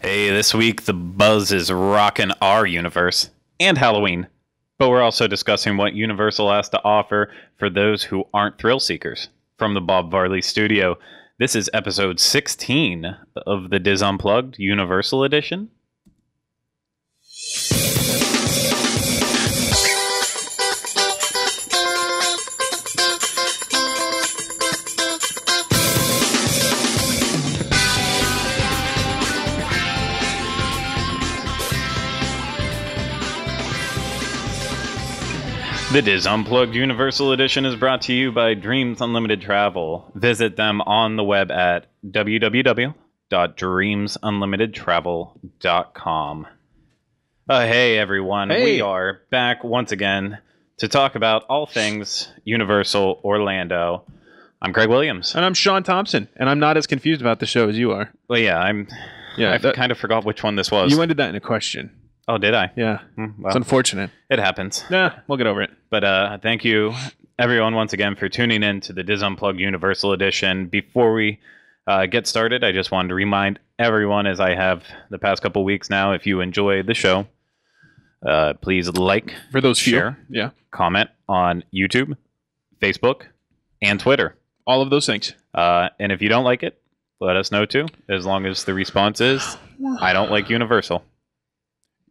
Hey, this week the buzz is rocking our universe and Halloween, but we're also discussing what Universal has to offer for those who aren't thrill seekers. From the Bob Varley studio, this is episode 16 of the Diz Unplugged Universal Edition. The Diz Unplugged Universal Edition is brought to you by Dreams Unlimited Travel. Visit them on the web at www.dreamsunlimitedtravel.com. Hey everyone, We are back once again to talk about all things Universal Orlando. I'm Greg Williams. And I'm Sean Thompson, and I'm not as confused about the show as you are. Well, I kind of forgot which one this was. You ended that in a question. Oh, did I? Yeah. Well, it's unfortunate. It happens. Nah, we'll get over it. But thank you, everyone, once again for tuning in to the Diz Unplugged Universal Edition. Before we get started, I just wanted to remind everyone, as I have the past couple weeks now, if you enjoy the show, please like, for those share, comment on YouTube, Facebook, and Twitter. All of those things. And if you don't like it, let us know too, as long as the response is, I don't like Universal.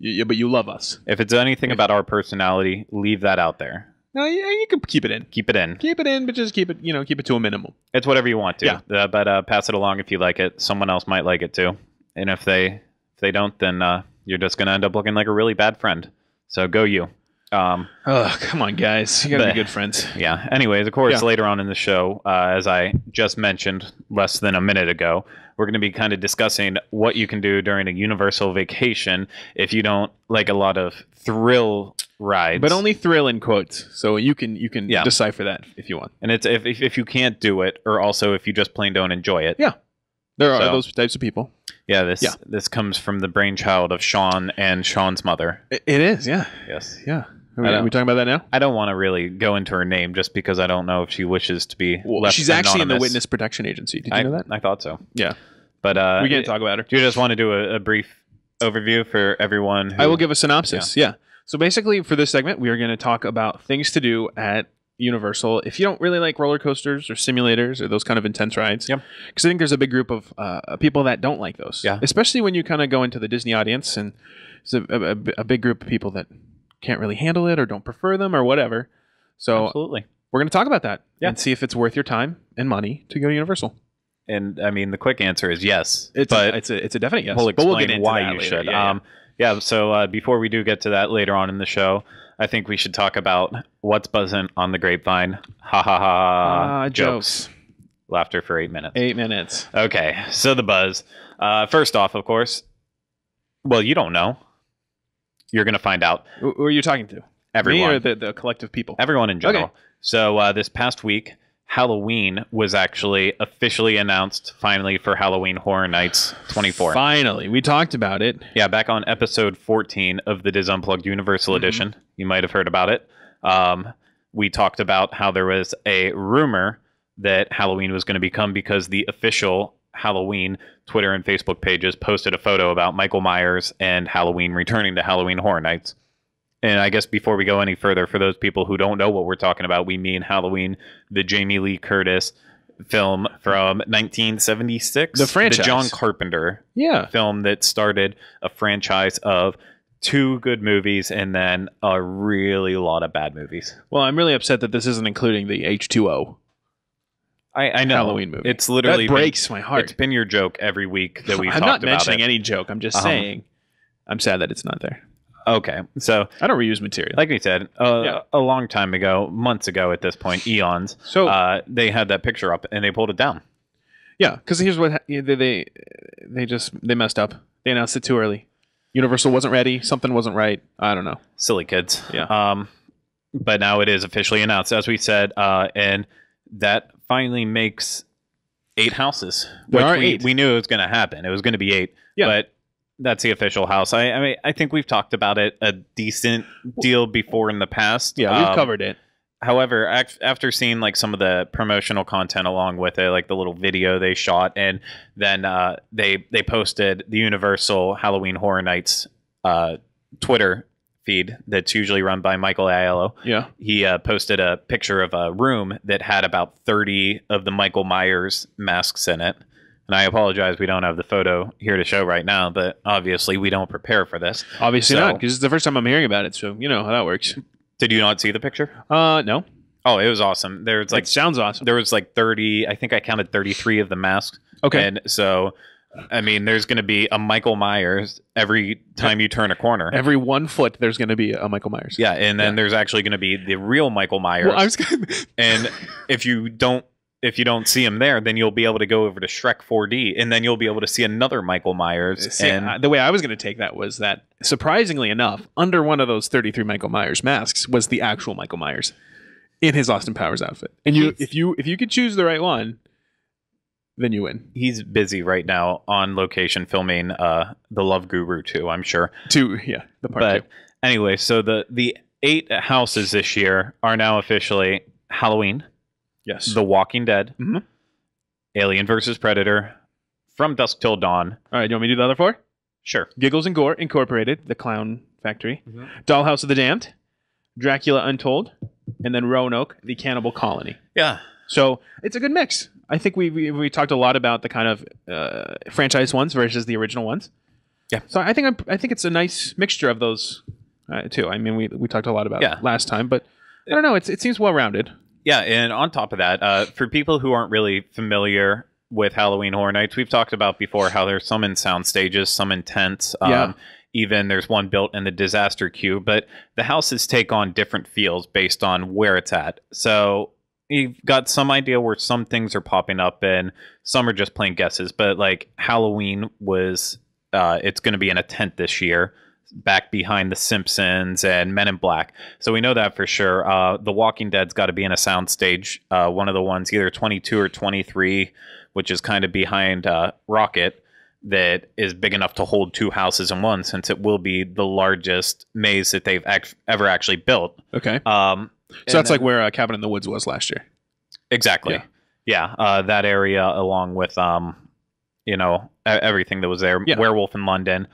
Yeah, but you love us. If it's anything about our personality, leave that out there. No, you can keep it in. Keep it in. Keep it in, but just keep it to a minimum. It's whatever you want to. Yeah. But pass it along if you like it. Someone else might like it too. And if they don't, then you're just going to end up looking like a really bad friend. So go you. Oh, come on, guys. You got to be good friends. Yeah. Anyways, of course, later on in the show, as I just mentioned less than a minute ago, we're going to be kind of discussing what you can do during a Universal vacation if you don't like a lot of thrill rides. But only thrill in quotes. So you can decipher that if you want. And it's if you can't do it, or also if you just plain don't enjoy it. Yeah. There are those types of people. Yeah, this comes from the brainchild of Sean and Sean's mother. It is, yeah. Yes. Yeah. Are we talking about that now? I don't want to really go into her name just because I don't know if she wishes to be left She's actually anonymous. in the Witness Protection Agency. Did you know that? I thought so. Yeah. But we can't talk about her. Do you just want to do a brief overview for everyone? I will give a synopsis. Yeah. So basically, for this segment, we are going to talk about things to do at Universal if you don't really like roller coasters or simulators or those kind of intense rides. Yep. Because I think there's a big group of people that don't like those. Yeah. Especially when you kind of go into the Disney audience, and it's a big group of people that can't really handle it or don't prefer them or whatever. So absolutely, we're going to talk about that and see if it's worth your time and money to go to Universal. And I mean, the quick answer is yes. It's a definite yes. We'll explain we'll get into why you should. So before we do get to that later on in the show, I think we should talk about what's buzzing on the grapevine. Ha ha ha. Jokes. Laughter for 8 minutes. 8 minutes. Okay, so the buzz. First off, of course, well, you don't know. You're going to find out. Who are you talking to? Everyone. Me or the collective people? Everyone in general. Okay. So this past week, Halloween was actually officially announced finally for Halloween Horror Nights 24. Finally. We talked about it. Yeah, back on episode 14 of the Diz Unplugged Universal Edition. You might have heard about it. We talked about how there was a rumor that Halloween was going to become because the official Halloween Twitter and Facebook pages posted a photo about Michael Myers and Halloween returning to Halloween Horror Nights. And I guess before we go any further, for those people who don't know what we're talking about, we mean Halloween, the Jamie Lee Curtis film from 1976. The franchise. The John Carpenter film that started a franchise of 2 good movies and then a really lot of bad movies. Well, I'm really upset that this isn't including the H2O. I know. Halloween movie. It's literally that breaks my heart. It's been your joke every week that we've talked about it. I'm not mentioning any joke. I'm just saying I'm sad that it's not there. Okay, so I don't reuse material. Like we said, a long time ago, months ago at this point, eons. So they had that picture up and they pulled it down. Yeah, because here's what they messed up. They announced it too early. Universal wasn't ready. Something wasn't right. I don't know. Silly kids. Yeah. But now it is officially announced, as we said, and that finally makes 8 houses. There are 8. We knew it was going to happen. It was going to be 8. Yeah. But that's the official house. I mean, I think we've talked about it a decent deal before in the past. Yeah, we've covered it. However, after seeing like some of the promotional content along with it, like the little video they shot, and then they posted the Universal Halloween Horror Nights Twitter feed that's usually run by Michael Aiello. Yeah. He posted a picture of a room that had about 30 of the Michael Myers masks in it. And I apologize, we don't have the photo here to show right now, but obviously we don't prepare for this. Obviously not, because it's the first time I'm hearing about it, so you know how that works. Did you not see the picture? No. Oh, it was awesome. There's like it sounds awesome. There was like 30, I think I counted 33 of the masks. Okay. And so, I mean, there's going to be a Michael Myers every time you turn a corner. Every 1 foot, there's going to be a Michael Myers. Yeah, and then there's actually going to be the real Michael Myers. Well, I was gonna... And if you don't see him there, then you'll be able to go over to Shrek 4D, and then you'll be able to see another Michael Myers. See, the way I was going to take that was that, surprisingly enough, under one of those 33 Michael Myers masks was the actual Michael Myers in his Austin Powers outfit. And if you could choose the right one, then you win. He's busy right now on location filming The Love Guru 2, I'm sure. The part 2. Anyway, so the 8 houses this year are now officially Halloween. Yes. The Walking Dead. Mm-hmm. Alien vs. Predator. From Dusk Till Dawn. All right, do you want me to do the other 4? Sure. Giggles and Gore Incorporated, The Clown Factory. Mm-hmm. Dollhouse of the Damned. Dracula Untold. And then Roanoke, The Cannibal Colony. Yeah. So it's a good mix. I think we talked a lot about the kind of franchise ones versus the original ones. Yeah. So I think it's a nice mixture of those too. I mean, we talked a lot about it last time, but I don't know. It seems well rounded. Yeah, and on top of that, for people who aren't really familiar with Halloween Horror Nights, we've talked about before how there's some in sound stages, some in tents. Even there's one built in the Disaster Queue, but the houses take on different feels based on where it's at. So you've got some idea where some things are popping up and some are just plain guesses. But like Halloween was, it's going to be in a tent this year, back behind The Simpsons and Men in Black. So we know that for sure. The Walking Dead's got to be in a soundstage. One of the ones, either 22 or 23, which is kind of behind Rocket, that is big enough to hold 2 houses in one, since it will be the largest maze that they've ever actually built. Okay. So that's like where Cabin in the Woods was last year. Exactly. Yeah. That area, along with everything that was there. Yeah. Werewolf in London.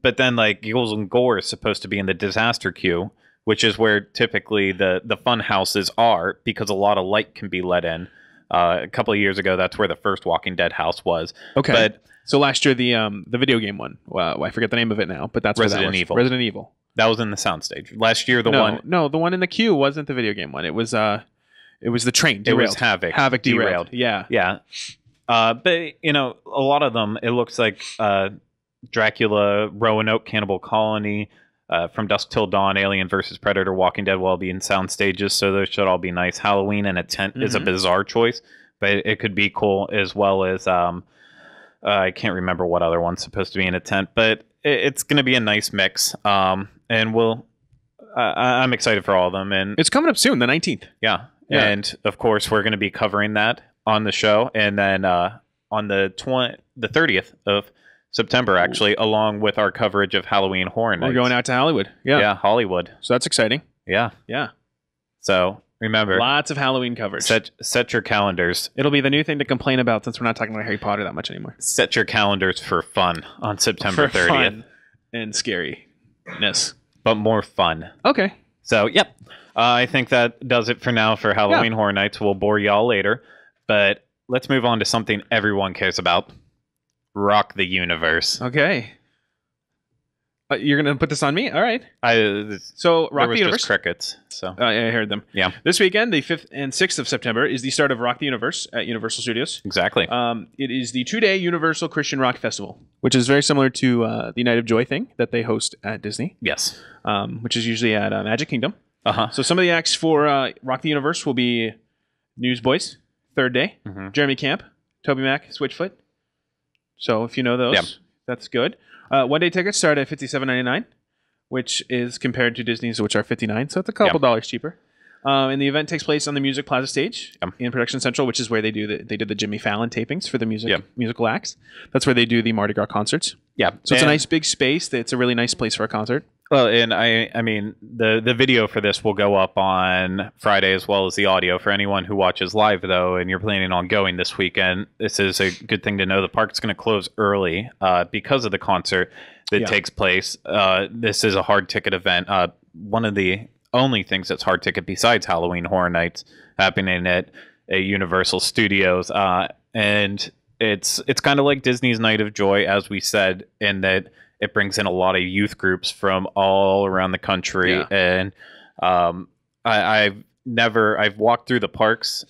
But then like Giggles and Gore is supposed to be in the Disaster Queue, which is where typically the fun houses are, because a lot of light can be let in. A couple of years ago, that's where the first Walking Dead house was. Okay. But so last year, the video game one, I forget the name of it now, but that's Resident Evil. Resident Evil. That was in the soundstage. Last year, the one in the queue wasn't the video game one. It was the train derailed. It was Havoc. Havoc derailed. Yeah. Yeah. But a lot of them, it looks like Dracula, Roanoke, Cannibal Colony, From Dusk Till Dawn, Alien vs. Predator, Walking Dead will all be in sound stages, so those should all be nice. Halloween in a tent is a bizarre choice, but it could be cool, as well as I can't remember what other one's supposed to be in a tent, but it's going to be a nice mix. And I'm excited for all of them, and it's coming up soon, the 19th. Yeah. And of course we're going to be covering that on the show, and then on the 30th of September, actually, along with our coverage of Halloween Horror Nights. We're going out to Hollywood. Yeah, Hollywood. So that's exciting. Yeah. So remember, lots of Halloween coverage. Set your calendars. It'll be the new thing to complain about, since we're not talking about Harry Potter that much anymore. Set your calendars for fun on September 30th. Fun and scariness. But more fun. Okay. So, yep. I think that does it for now for Halloween Horror Nights. We'll bore y'all later. But let's move on to something everyone cares about. Rock the universe. Okay. You're going to put this on me? All right. So, Rock the Universe. Just crickets. So I heard them. Yeah. This weekend, the 5th and 6th of September, is the start of Rock the Universe at Universal Studios. Exactly. It is the 2-day Universal Christian Rock Festival, which is very similar to the Night of Joy thing that they host at Disney. Yes. Which is usually at Magic Kingdom. Uh-huh. So some of the acts for Rock the Universe will be Newsboys, Third Day, Jeremy Camp, Toby Mac, Switchfoot. So if you know those, that's good. One-day tickets start at $57.99, which is compared to Disney's, which are $59, so it's a couple dollars cheaper. And the event takes place on the Music Plaza stage in Production Central, which is where they did the Jimmy Fallon tapings for the musical acts. That's where they do the Mardi Gras concerts. Yeah. So it's a nice big space. It's a really nice place for a concert. Well, and I mean, the video for this will go up on Friday as well as the audio. For anyone who watches live, though, and you're planning on going this weekend, this is a good thing to know. The park's going to close early because of the concert that takes place. This is a hard ticket event. One of the only things that's hard ticket besides Halloween Horror Nights happening at Universal Studios, and it's kind of like Disney's Night of Joy, as we said, in that it brings in a lot of youth groups from all around the country. And I've walked through the parks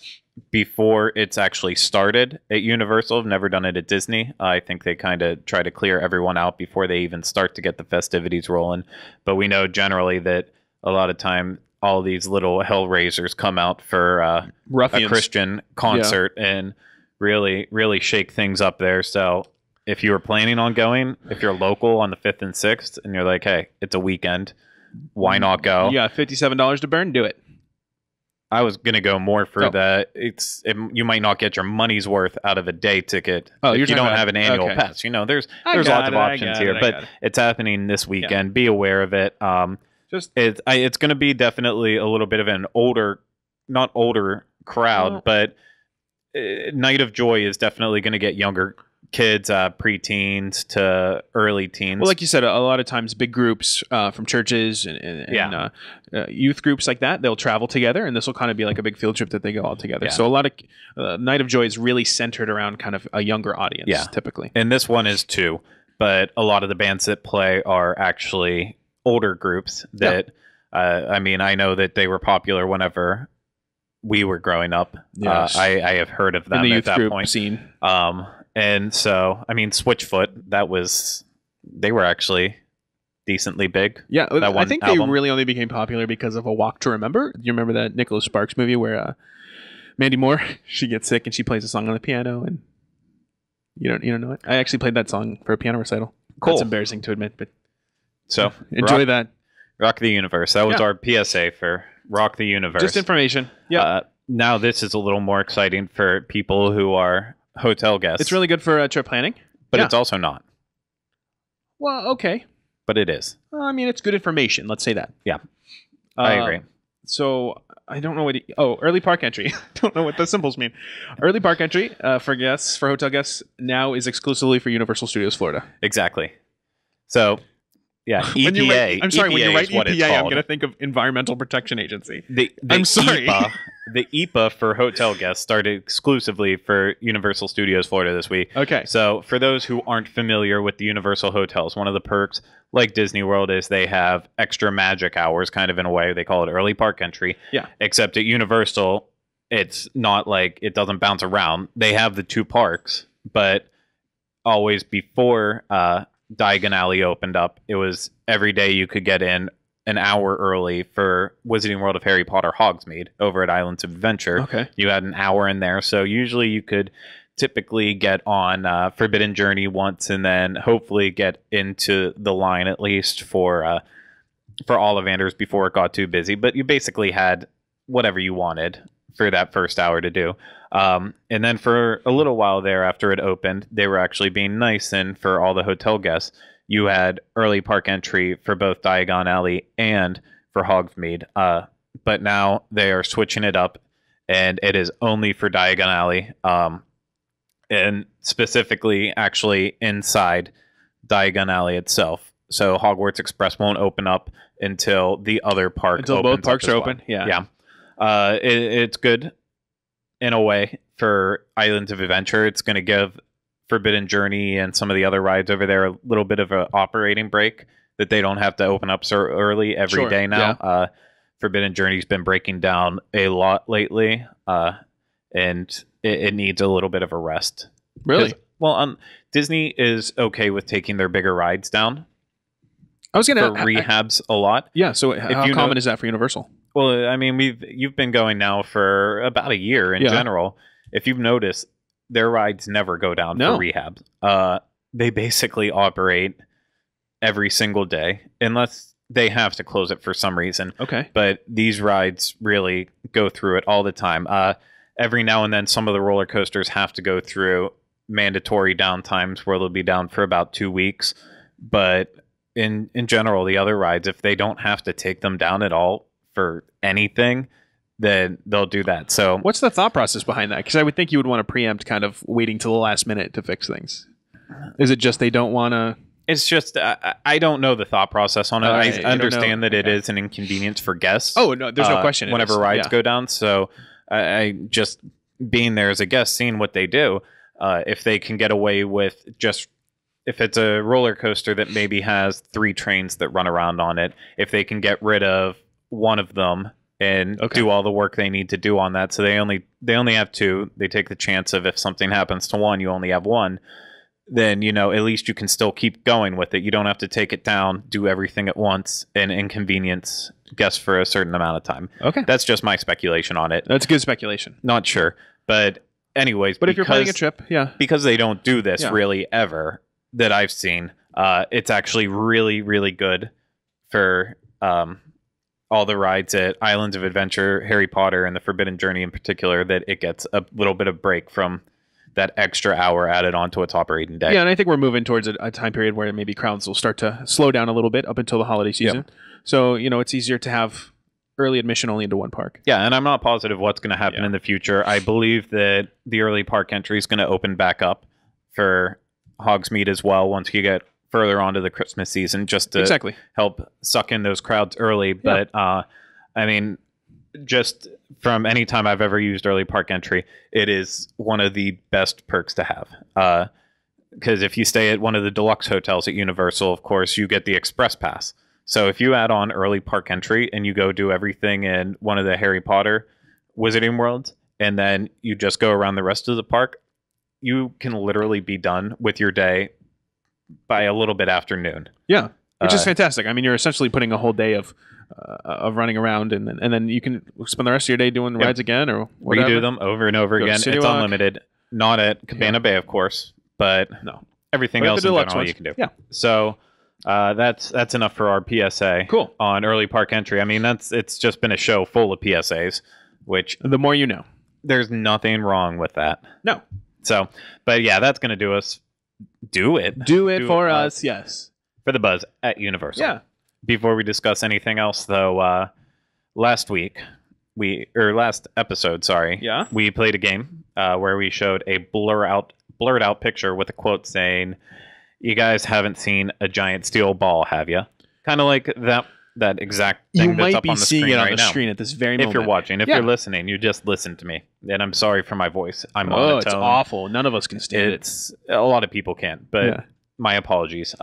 before it's actually started at Universal. I've never done it at Disney. I think they kind of try to clear everyone out before they even start to get the festivities rolling. But we know generally that a lot of time all these little hellraisers come out for a Christian concert and really shake things up there. So if you were planning on going, if you're local on the 5th and 6th and you're like, hey, it's a weekend, why not go? Yeah, $57 to burn, do it. I was going to go more for that. You might not get your money's worth out of a day ticket if you don't have an annual pass. You know, there's lots of options here, but it's happening this weekend. Be aware of it. It's going to be definitely a little bit of an not older crowd, but Night of Joy is definitely going to get younger kids, preteens to early teens. Well, like you said, a lot of times big groups from churches and youth groups like that, they'll travel together, and this will kind of be like a big field trip that they go all together. So a lot of Night of Joy is really centered around kind of a younger audience, typically. And this one is too, but a lot of the bands that play are actually older groups that, I mean, I know that they were popular whenever we were growing up. Yes. I have heard of them in the youth at that group point. Scene. And so, I mean, Switchfoot, they were actually decently big. Yeah, I think they really only became popular because of A Walk to Remember. Do you remember that Nicholas Sparks movie where Mandy Moore, she gets sick and she plays a song on the piano, and you don't know it? I actually played that song for a piano recital. Cool. It's embarrassing to admit, but so enjoy that. Rock the Universe. That was our PSA for Rock the Universe. Just information. Yeah. Now this is a little more exciting for people who are hotel guests. It's really good for trip planning, but it's also not. Well, okay, but it is. I mean, it's good information. Let's say that. Yeah, I agree. So I don't know what. Early park entry. Don't know what the symbols mean. Early park entry for hotel guests now is exclusively for Universal Studios Florida. Exactly. So. Yeah, EPA. I'm sorry, when you write EPA, I'm going to think of Environmental Protection Agency. I'm sorry. The EPA for hotel guests started exclusively for Universal Studios Florida this week. Okay. So for those who aren't familiar with the Universal hotels, one of the perks, like Disney World, is they have extra magic hours, kind of in a way. They call it early park entry. Yeah. Except at Universal, it's not like it doesn't bounce around. They have the two parks, but always before Diagon Alley opened up, it was every day you could get in an hour early for Wizarding World of Harry Potter Hogsmeade over at Islands of Adventure. Okay. You had an hour in there, so usually you could typically get on Forbidden Journey once and then hopefully get into the line at least for Ollivanders before it got too busy. But you basically had whatever you wanted for that first hour to do. And then for a little while there after it opened, they were actually being nice, and for all the hotel guests, you had early park entry for both Diagon Alley and for Hogsmeade. But now they are switching it up, and it is only for Diagon Alley, and specifically actually inside Diagon Alley itself. So Hogwarts Express won't open up until the other park opens. Until both parks are open? Yeah. It's good in a way for Islands of Adventure. It's going to give Forbidden Journey and some of the other rides over there a little bit of an operating break that they don't have to open up so early every day now. Yeah. Forbidden Journey's been breaking down a lot lately, and it needs a little bit of a rest. Really? Well, Disney is okay with taking their bigger rides down. I was going to rehabs a lot. Yeah. So how common is that for Universal? Well, I mean, you've been going now for about a year in general. If you've noticed, their rides never go down for rehab. They basically operate every single day, unless they have to close it for some reason. Okay. But these rides really go through it all the time. Every now and then, some of the roller coasters have to go through mandatory downtimes where they'll be down for about 2 weeks. But in general, the other rides, if they don't have to take them down at all for anything, then they'll do that. So what's the thought process behind that? Because I would think you would want to preempt kind of waiting till the last minute to fix things. Is it just they don't want to? It's just I don't know the thought process on it. I understand that it is an inconvenience for guests. Oh no, there's no question. Whenever rides go down, so I just being there as a guest, seeing what they do, if they can get away with just. If it's a roller coaster that maybe has 3 trains that run around on it, if they can get rid of one of them and do all the work they need to do on that, so they only have 2. They take the chance of if something happens to one, you only have 1. Then at least you can still keep going with it. You don't have to take it down, do everything at once, and inconvenience guests for a certain amount of time. Okay, that's just my speculation on it. That's good speculation. Not sure, but anyways, but if you're planning a trip, because they don't do this really ever. That I've seen, it's actually really, really good for all the rides at Islands of Adventure, Harry Potter, and the Forbidden Journey in particular, that it gets a little bit of break from that extra hour added onto its operating day. Yeah, and I think we're moving towards a time period where maybe crowds will start to slow down a little bit up until the holiday season. Yep. So, it's easier to have early admission only into one park. Yeah, and I'm not positive what's going to happen in the future. I believe that the early park entry is going to open back up for Hogsmeade as well once you get further onto the Christmas season, just to help suck in those crowds early. But I mean, just from any time I've ever used early park entry, it is one of the best perks to have. Because if you stay at one of the deluxe hotels at Universal, of course, you get the express pass. So if you add on early park entry and you go do everything in one of the Harry Potter Wizarding Worlds, and then you just go around the rest of the park, you can literally be done with your day by a little bit after noon. Yeah, which is fantastic. I mean, you're essentially putting a whole day of running around, and then you can spend the rest of your day doing rides again or whatever. Redo them over and over again. It's unlimited. Not at Cabana Bay, of course, but everything else in general you can do. Yeah. So that's enough for our PSA. Cool. On early park entry. I mean, it's just been a show full of PSAs, which the more you know. There's nothing wrong with that. No. So, but yeah, that's going to do us. Do it for us, yes. For the buzz at Universal. Yeah. Before we discuss anything else, though, last episode, we played a game where we showed a blurred out picture with a quote saying, "You guys haven't seen a giant steel ball, have you?" Kind of like that exact thing that's up on the screen right now. You might be seeing it on the screen at this very moment. If you're watching, if you're listening, you just listen to me. And I'm sorry for my voice. I'm monotone. It's awful. None of us can stand it. A lot of people can't, but my apologies.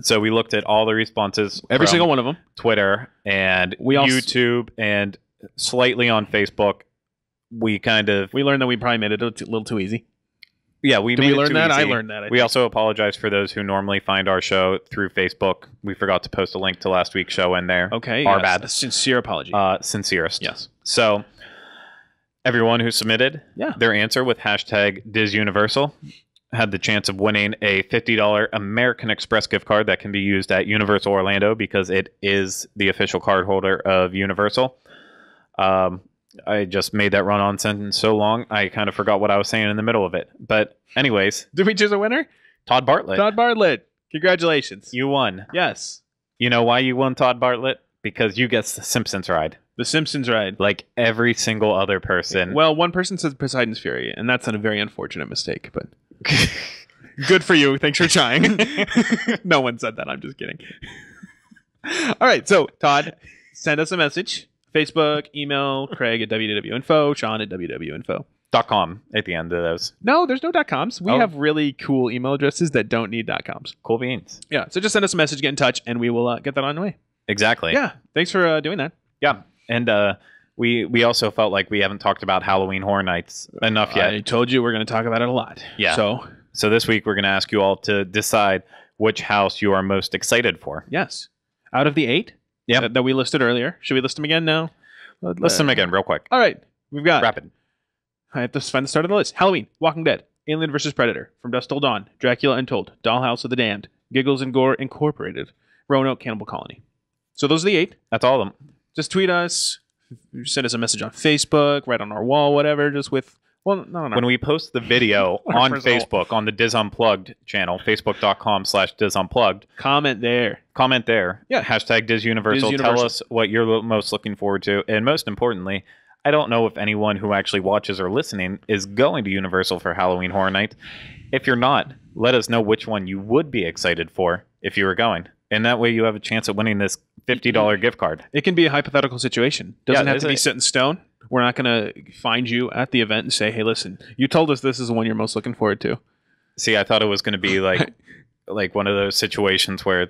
So we looked at all the responses. Every single one of them. Twitter and YouTube and slightly on Facebook. We learned that we probably made it a little too easy. Yeah, Did we learn that? Easy. I learned that. We also apologize for those who normally find our show through Facebook. We forgot to post a link to last week's show in there. Okay, our bad. A sincere apology. Sincerest. Yes. So everyone who submitted their answer with hashtag #DizUniversal had the chance of winning a $50 American Express gift card that can be used at Universal Orlando because it is the official card holder of Universal. I just made that run-on sentence so long, I kind of forgot what I was saying in the middle of it. But anyways. Did we choose a winner? Todd Bartlett. Todd Bartlett. Congratulations. You won. Yes. You know why you won, Todd Bartlett? Because you get the Simpsons ride. The Simpsons ride. Like every single other person. Well, one person said Poseidon's Fury, and that's a very unfortunate mistake, but good for you. Thanks for trying. No one said that. I'm just kidding. All right. So, Todd, send us a message. Facebook, email, Craig at www.info, Sean at www.info. .com at the end of those. No, there's no .coms. We have really cool email addresses that don't need .coms. Cool beans. Yeah, so just send us a message, get in touch, and we will get that on the way. Exactly. Yeah, thanks for doing that. Yeah, and we also felt like we haven't talked about Halloween Horror Nights enough yet. I told you we're going to talk about it a lot. Yeah. So this week we're going to ask you all to decide which house you are most excited for. Yes. Out of the 8? Yeah, that we listed earlier. Should we list them again now? List them again real quick. All right. We've got... Rapid. I have to find the start of the list. Halloween, Walking Dead, Alien vs. Predator, From Dusk Till Dawn, Dracula Untold, Dollhouse of the Damned, Giggles and Gore Incorporated, Roanoke Cannibal Colony. So those are the 8. That's all of them. Just tweet us, send us a message on Facebook, right on our wall, whatever, just with Well, no. When we post the video on First of all- Facebook, on the Diz Unplugged channel, facebook.com/Diz Unplugged, Comment there. comment there. Yeah. Hashtag Diz Universal. Diz Tell Universal. us what you're most looking forward to. And most importantly, I don't know if anyone who actually watches or listening is going to Universal for Halloween Horror Night. If you're not, let us know which one you would be excited for if you were going. And that way you have a chance at winning this $50 gift card. It can be a hypothetical situation. Doesn't have to be is set in stone. We're not going to find you at the event and say, hey, listen, you told us this is the one you're most looking forward to. See, I thought it was going to be like one of those situations where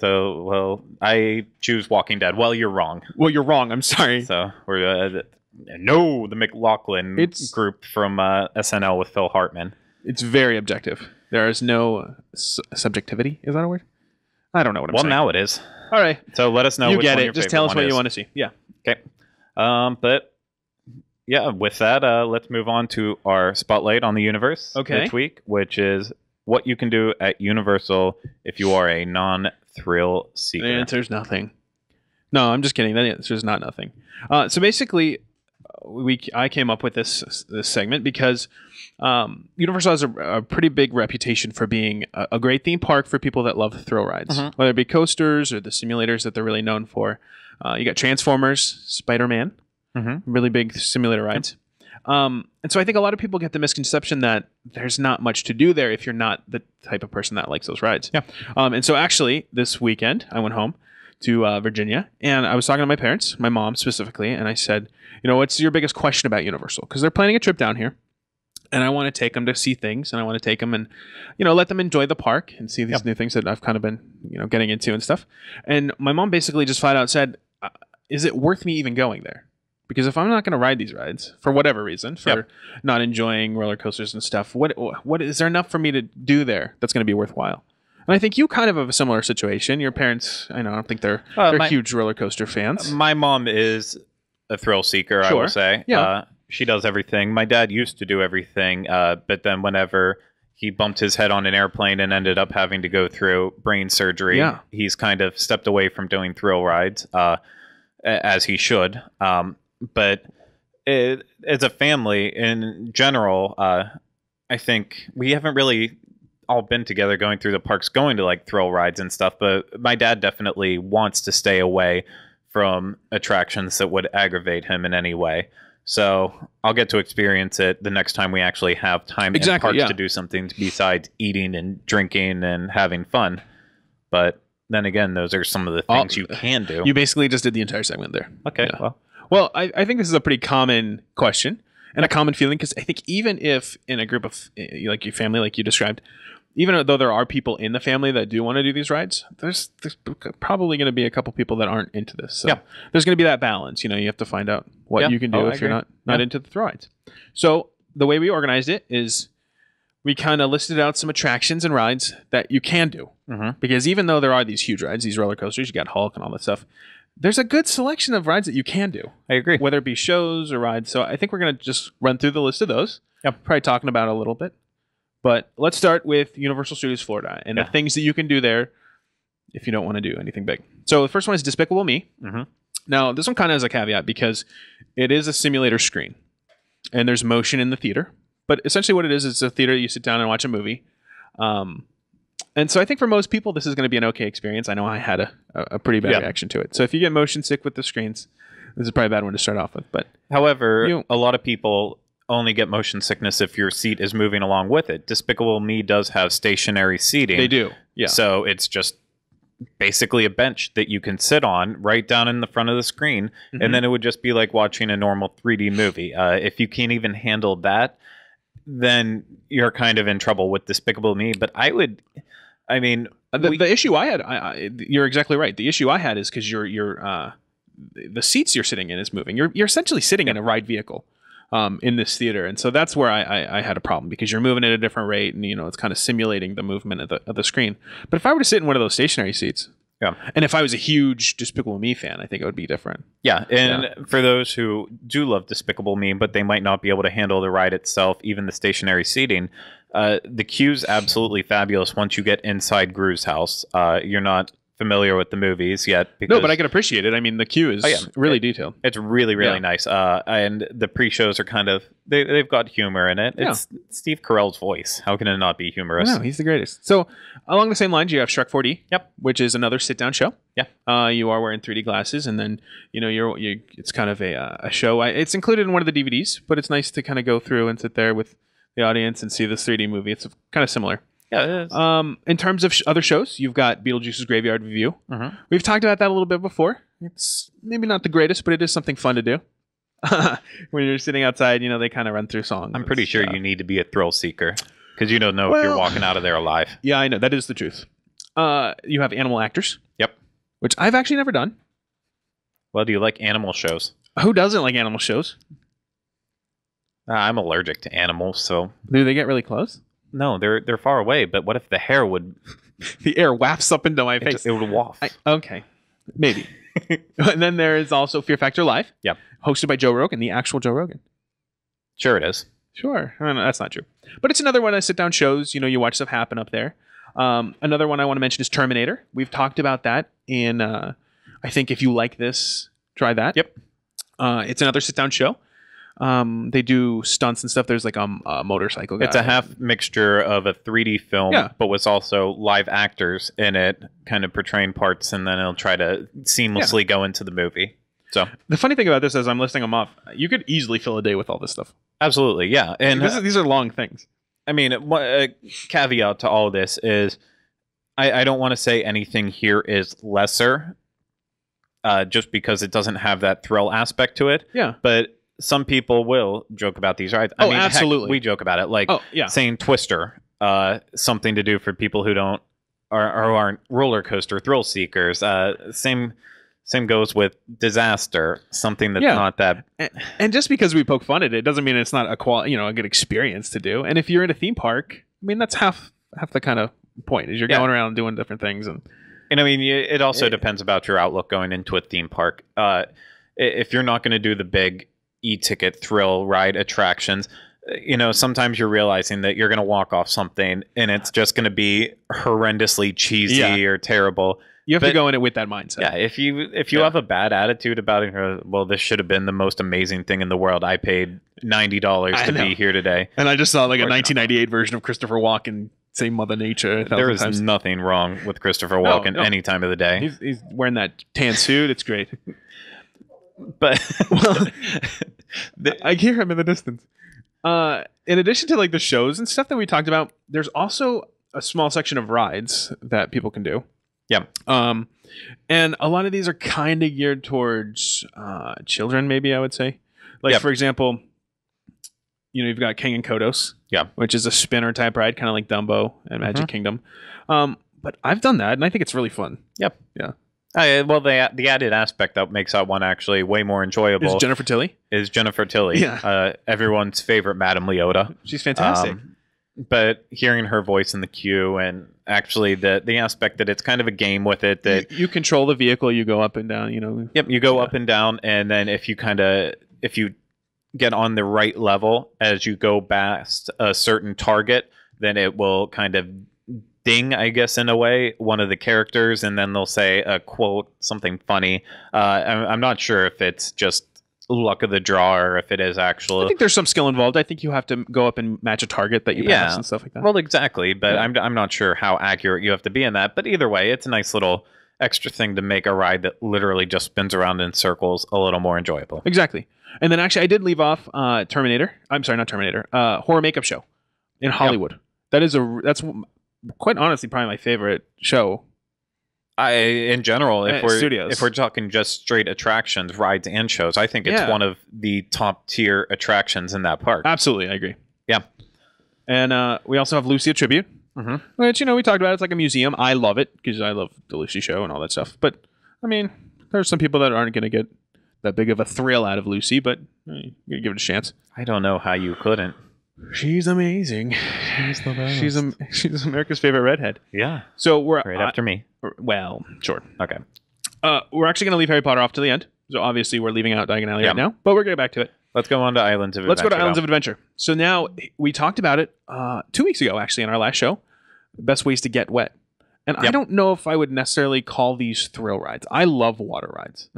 I choose Walking Dead. Well, you're wrong. Well, you're wrong. I'm sorry. So we're the McLaughlin group from SNL with Phil Hartman. It's very objective. There is no subjectivity. Is that a word? I don't know what I'm saying. Well, now it is. All right. So let us know. You which get one it. your Just favorite tell us one what is. you want to see. Yeah. Okay. But yeah, with that, let's move on to our spotlight on the universe this week, which is what you can do at Universal if you are a non-thrill seeker. The answer's nothing. No, I'm just kidding. The answer's not nothing. So basically, I came up with this segment because Universal has a pretty big reputation for being a great theme park for people that love thrill rides, whether it be coasters or the simulators that they're really known for. You got Transformers, Spider-Man, really big simulator rides. And so I think a lot of people get the misconception that there's not much to do there if you're not the type of person that likes those rides. Yeah. And so actually this weekend I went home to Virginia and I was talking to my parents, my mom specifically, and I said, what's your biggest question about Universal? Because they're planning a trip down here and I want to take them to see things and I want to take them and, let them enjoy the park and see these new things that I've kind of been, getting into and stuff. And my mom basically just flat out said, is it worth me even going there? Because if I'm not going to ride these rides for whatever reason, for not enjoying roller coasters and stuff, what is there enough for me to do there that's going to be worthwhile? And I think you kind of have a similar situation. Your parents, I don't think they're huge roller coaster fans. My mom is a thrill seeker, I will say. Yeah. She does everything. My dad used to do everything, but then whenever he bumped his head on an airplane and ended up having to go through brain surgery, he's kind of stepped away from doing thrill rides, as he should. But as a family in general, I think we haven't really all been together going through the parks, going to like thrill rides and stuff. But my dad definitely wants to stay away from attractions that would aggravate him in any way. So I'll get to experience it the next time we actually have time in parks to do something besides eating and drinking and having fun. But then again, those are some of the things you can do. You basically just did the entire segment there. Okay, Well, I think this is a pretty common question and a common feeling because I think even if in a group of like your family, like you described, even though there are people in the family that do want to do these rides, there's probably going to be a couple people that aren't into this. So there's going to be that balance. You have to find out what you can do if you're not into the thrill rides. So the way we organized it is we kind of listed out some attractions and rides that you can do. Because even though there are these huge rides, these roller coasters, you got Hulk and all that stuff, there's a good selection of rides that you can do. I agree. Whether it be shows or rides. So I think we're going to just run through the list of those. Probably talking about it a little bit. But let's start with Universal Studios Florida and the things that you can do there if you don't want to do anything big. So the first one is Despicable Me. Now, this one kind of has a caveat because it is a simulator screen. And there's motion in the theater. But essentially what it is, it's a theater you sit down and watch a movie. And so I think for most people, this is going to be an okay experience. I know I had a pretty bad reaction to it. So if you get motion sick with the screens, this is probably a bad one to start off with. But however, a lot of people only get motion sickness if your seat is moving along with it. Despicable Me does have stationary seating. They do, yeah. So it's just basically a bench that you can sit on right down in the front of the screen, and then it would just be like watching a normal 3D movie. If you can't even handle that, then you're kind of in trouble with Despicable Me. But the issue I had, you're exactly right. The issue I had is because the seats you're sitting in is moving. You're essentially sitting in a ride vehicle in this theater, and so that's where I had a problem because you're moving at a different rate, and it's kind of simulating the movement of the screen. But if I were to sit in one of those stationary seats, and if I was a huge Despicable Me fan, I think it would be different. Yeah, and for those who do love Despicable Me, but they might not be able to handle the ride itself, even the stationary seating, the queue's absolutely fabulous once you get inside Gru's house. You're not familiar with the movies yet. No, but I can appreciate it. I mean, the queue is really detailed. It's really, really nice. And the pre-shows are kind of they've got humor in it. It's Steve Carell's voice. How can it not be humorous? No, he's the greatest. So along the same lines, you have Shrek 4D. Yep. Which is another sit-down show. Yeah. You are wearing 3D glasses, and then it's kind of a show. It's included in one of the DVDs, but it's nice to kind of go through and sit there with the audience and see this 3D movie. It's kind of similar. Yeah, it is. In terms of other shows, you've got Beetlejuice's Graveyard Review. We've talked about that a little bit before. It's maybe not the greatest, but it is something fun to do. When you're sitting outside, they kind of run through songs. I'm pretty sure you need to be a thrill seeker because you don't know if you're walking out of there alive. Yeah, I know. That is the truth. You have Animal Actors. Yep. Which I've actually never done. Well, do you like animal shows? Who doesn't like animal shows? I'm allergic to animals, so... Do they get really close? No, they're far away, but what if the hair would... The air wafts up into my face. It would waft. Okay. Maybe. And then there is also Fear Factor Live. Yep. Hosted by Joe Rogan, the actual Joe Rogan. Sure it is. Sure. I don't know, that's not true. But it's another one of sit-down shows. You watch stuff happen up there. Another one I want to mention is Terminator. We've talked about that in... I think if you like this, try that. Yep. It's another sit-down show. They do stunts and stuff. There's like a motorcycle guy. It's a half mixture of a 3D film, but with also live actors in it, kind of portraying parts, and then it'll try to seamlessly go into the movie. So the funny thing about this, as I'm listing them off, you could easily fill a day with all this stuff. Absolutely, yeah. And these are long things. I mean, a caveat to all of this is I don't want to say anything here is lesser, just because it doesn't have that thrill aspect to it. Yeah. But some people will joke about these rides. I mean, absolutely. Heck, we joke about it. Like saying Twister, something to do for people who aren't roller coaster thrill seekers. Same goes with Disaster, something that's not that. And just because we poke fun at it doesn't mean it's not a good experience to do. And if you're in a theme park, I mean, that's half the kind of point is you're going around doing different things. And I mean, it also depends about your outlook going into a theme park. If you're not going to do the big e-ticket thrill ride attractions, sometimes you're realizing that you're going to walk off something and it's just going to be horrendously cheesy or terrible. You have to go in it with that mindset. Yeah, if you have a bad attitude about it, well, this should have been the most amazing thing in the world. I paid $90 to be here today. And I just saw like a 1998 version of Christopher Walken say Mother Nature. There is nothing wrong with Christopher Walken any time of the day. He's wearing that tan suit. It's great. But I hear him in the distance. In addition to like the shows and stuff that we talked about, there's also a small section of rides that people can do. Yeah. And a lot of these are kind of geared towards children, maybe I would say. Like, for example, you've got King and Kodos, which is a spinner type ride, kind of like Dumbo and Magic Kingdom. But I've done that, and I think it's really fun. Yep. Yeah. Well, the added aspect that makes that one actually way more enjoyable is Jennifer Tilly. Yeah. Everyone's favorite Madame Leota. She's fantastic. But hearing her voice in the queue and actually the aspect that it's kind of a game with it that you control the vehicle, you go up and down, Yep, you go up and down, and then if you get on the right level as you go past a certain target, then it will kind of ding, I guess, in a way, one of the characters, and then they'll say a quote, something funny. I'm not sure if it's just luck of the draw or if it is actual. I think there's some skill involved. I think you have to go up and match a target that you pass and stuff like that. Well, exactly, but I'm not sure how accurate you have to be in that. But either way, it's a nice little extra thing to make a ride that literally just spins around in circles a little more enjoyable. Exactly. And then actually I did leave off Terminator. I'm sorry, not Terminator. Horror Makeup Show in Hollywood. Yep. That's quite honestly probably my favorite show. In general, if we're talking just straight attractions, rides, and shows, I think it's one of the top tier attractions in that park. Absolutely, I agree. Yeah, and we also have Lucy a Tribute, which we talked about. It's like a museum. I love it because I love the Lucy show and all that stuff. But I mean, there's some people that aren't going to get that big of a thrill out of Lucy, but you gotta give it a chance. I don't know how you couldn't. She's amazing. She's the best. She's America's favorite redhead. Yeah. So we're right after me. Well, sure. Okay. We're actually going to leave Harry Potter off to the end. So obviously we're leaving out Diagon Alley right now, but we're going to get back to it. Let's go on to Islands of Adventure. Let's go to Islands of Adventure. So now we talked about it 2 weeks ago, actually, in our last show. Best ways to get wet. And I don't know if I would necessarily call these thrill rides. I love water rides.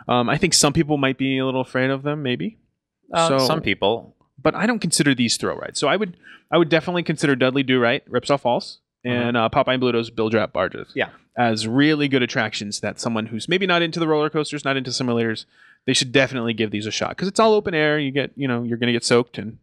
I think some people might be a little afraid of them, maybe. Some people. But I don't consider these thrill rides. So I would definitely consider Dudley Do-Right, Ripsaw Falls, and Popeye and Bluto's Bill Drap Barges as really good attractions that someone who's maybe not into the roller coasters, not into simulators, they should definitely give these a shot. Because it's all open air. You get, you're going to get soaked. And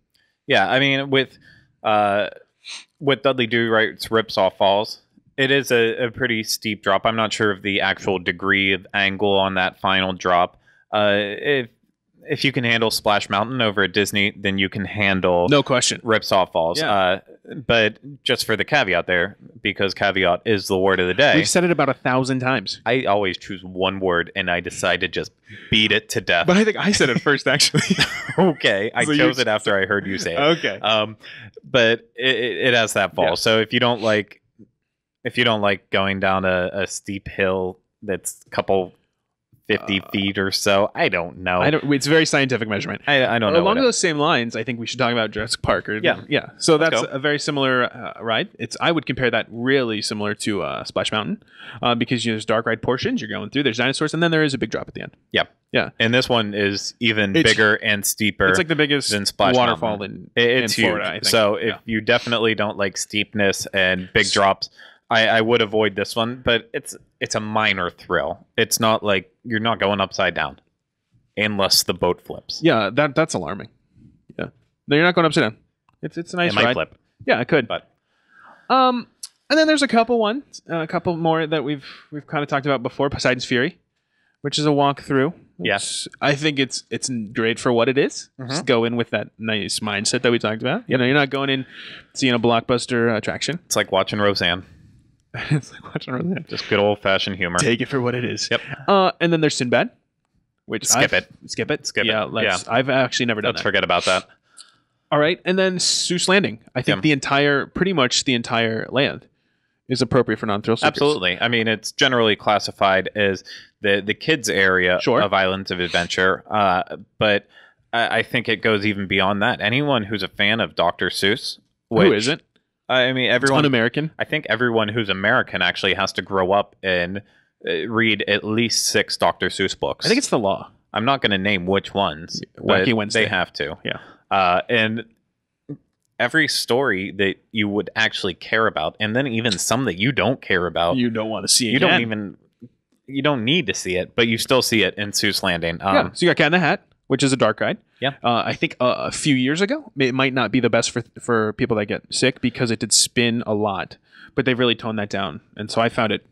yeah, I mean, with Dudley Do-Right's Ripsaw Falls, it is a pretty steep drop. I'm not sure of the actual degree of angle on that final drop. If you can handle Splash Mountain over at Disney, then you can handle no question Ripsaw Falls. Yeah. But just for the caveat there, because caveat is the word of the day. We've said it about 1,000 times. I always choose one word, and I decide to just beat it to death. But I think I said it first, actually. Okay, I chose it after I heard you say it. Okay. But it has that fall. Yeah. So if you don't like going down a steep hill that's a couple 50 feet or so, I don't know. It's a very scientific measurement. I don't know. Along those same lines, I think we should talk about Jurassic Park. Yeah. So that's a very similar ride. I would compare that really similar to Splash Mountain because there's dark ride portions you're going through. There's dinosaurs, and then there is a big drop at the end. Yeah. Yeah. And this one is even bigger and steeper. It's like the biggest than Splash waterfall Mountain. in It's Florida, huge. I think. So if you definitely don't like steepness and big drops, I would avoid this one, but it's a minor thrill. It's not like you're not going upside down unless the boat flips. Yeah, that's alarming. Yeah. No, you're not going upside down. It's a nice ride. It might flip. Yeah, it could. But and then there's a couple more that we've kind of talked about before. Poseidon's Fury, which is a walkthrough. Yes. I think it's great for what it is. Just go in with that nice mindset that we talked about. You're not going in seeing a blockbuster attraction. It's like watching Roseanne. It's like watching Roseanne. Just good old fashioned humor. Take it for what it is. Yep. And then there's Sinbad, which skip it. Yeah. I've actually never done that. Let's forget about that. All right, and then Seuss Landing. I think pretty much the entire land is appropriate for non-thrill seekers. Absolutely. I mean, it's generally classified as the kids area of Islands of Adventure, but I think it goes even beyond that. Anyone who's a fan of Dr. Seuss, who isn't? I mean, everyone. It's un-American. I think everyone who's American actually has to grow up and read at least 6 Dr. Seuss books. I think it's the law. I'm not going to name which ones. Wacky Wednesday. They have to. Yeah. And every story that you would actually care about, and then even some that you don't care about, you don't want to see. You don't need to see it, but you still see it in Seuss Landing. So you got Cat in the Hat, which is a dark ride. Yeah. I think a few years ago, it might not be the best for people that get sick because it did spin a lot, but they've really toned that down. And so I found it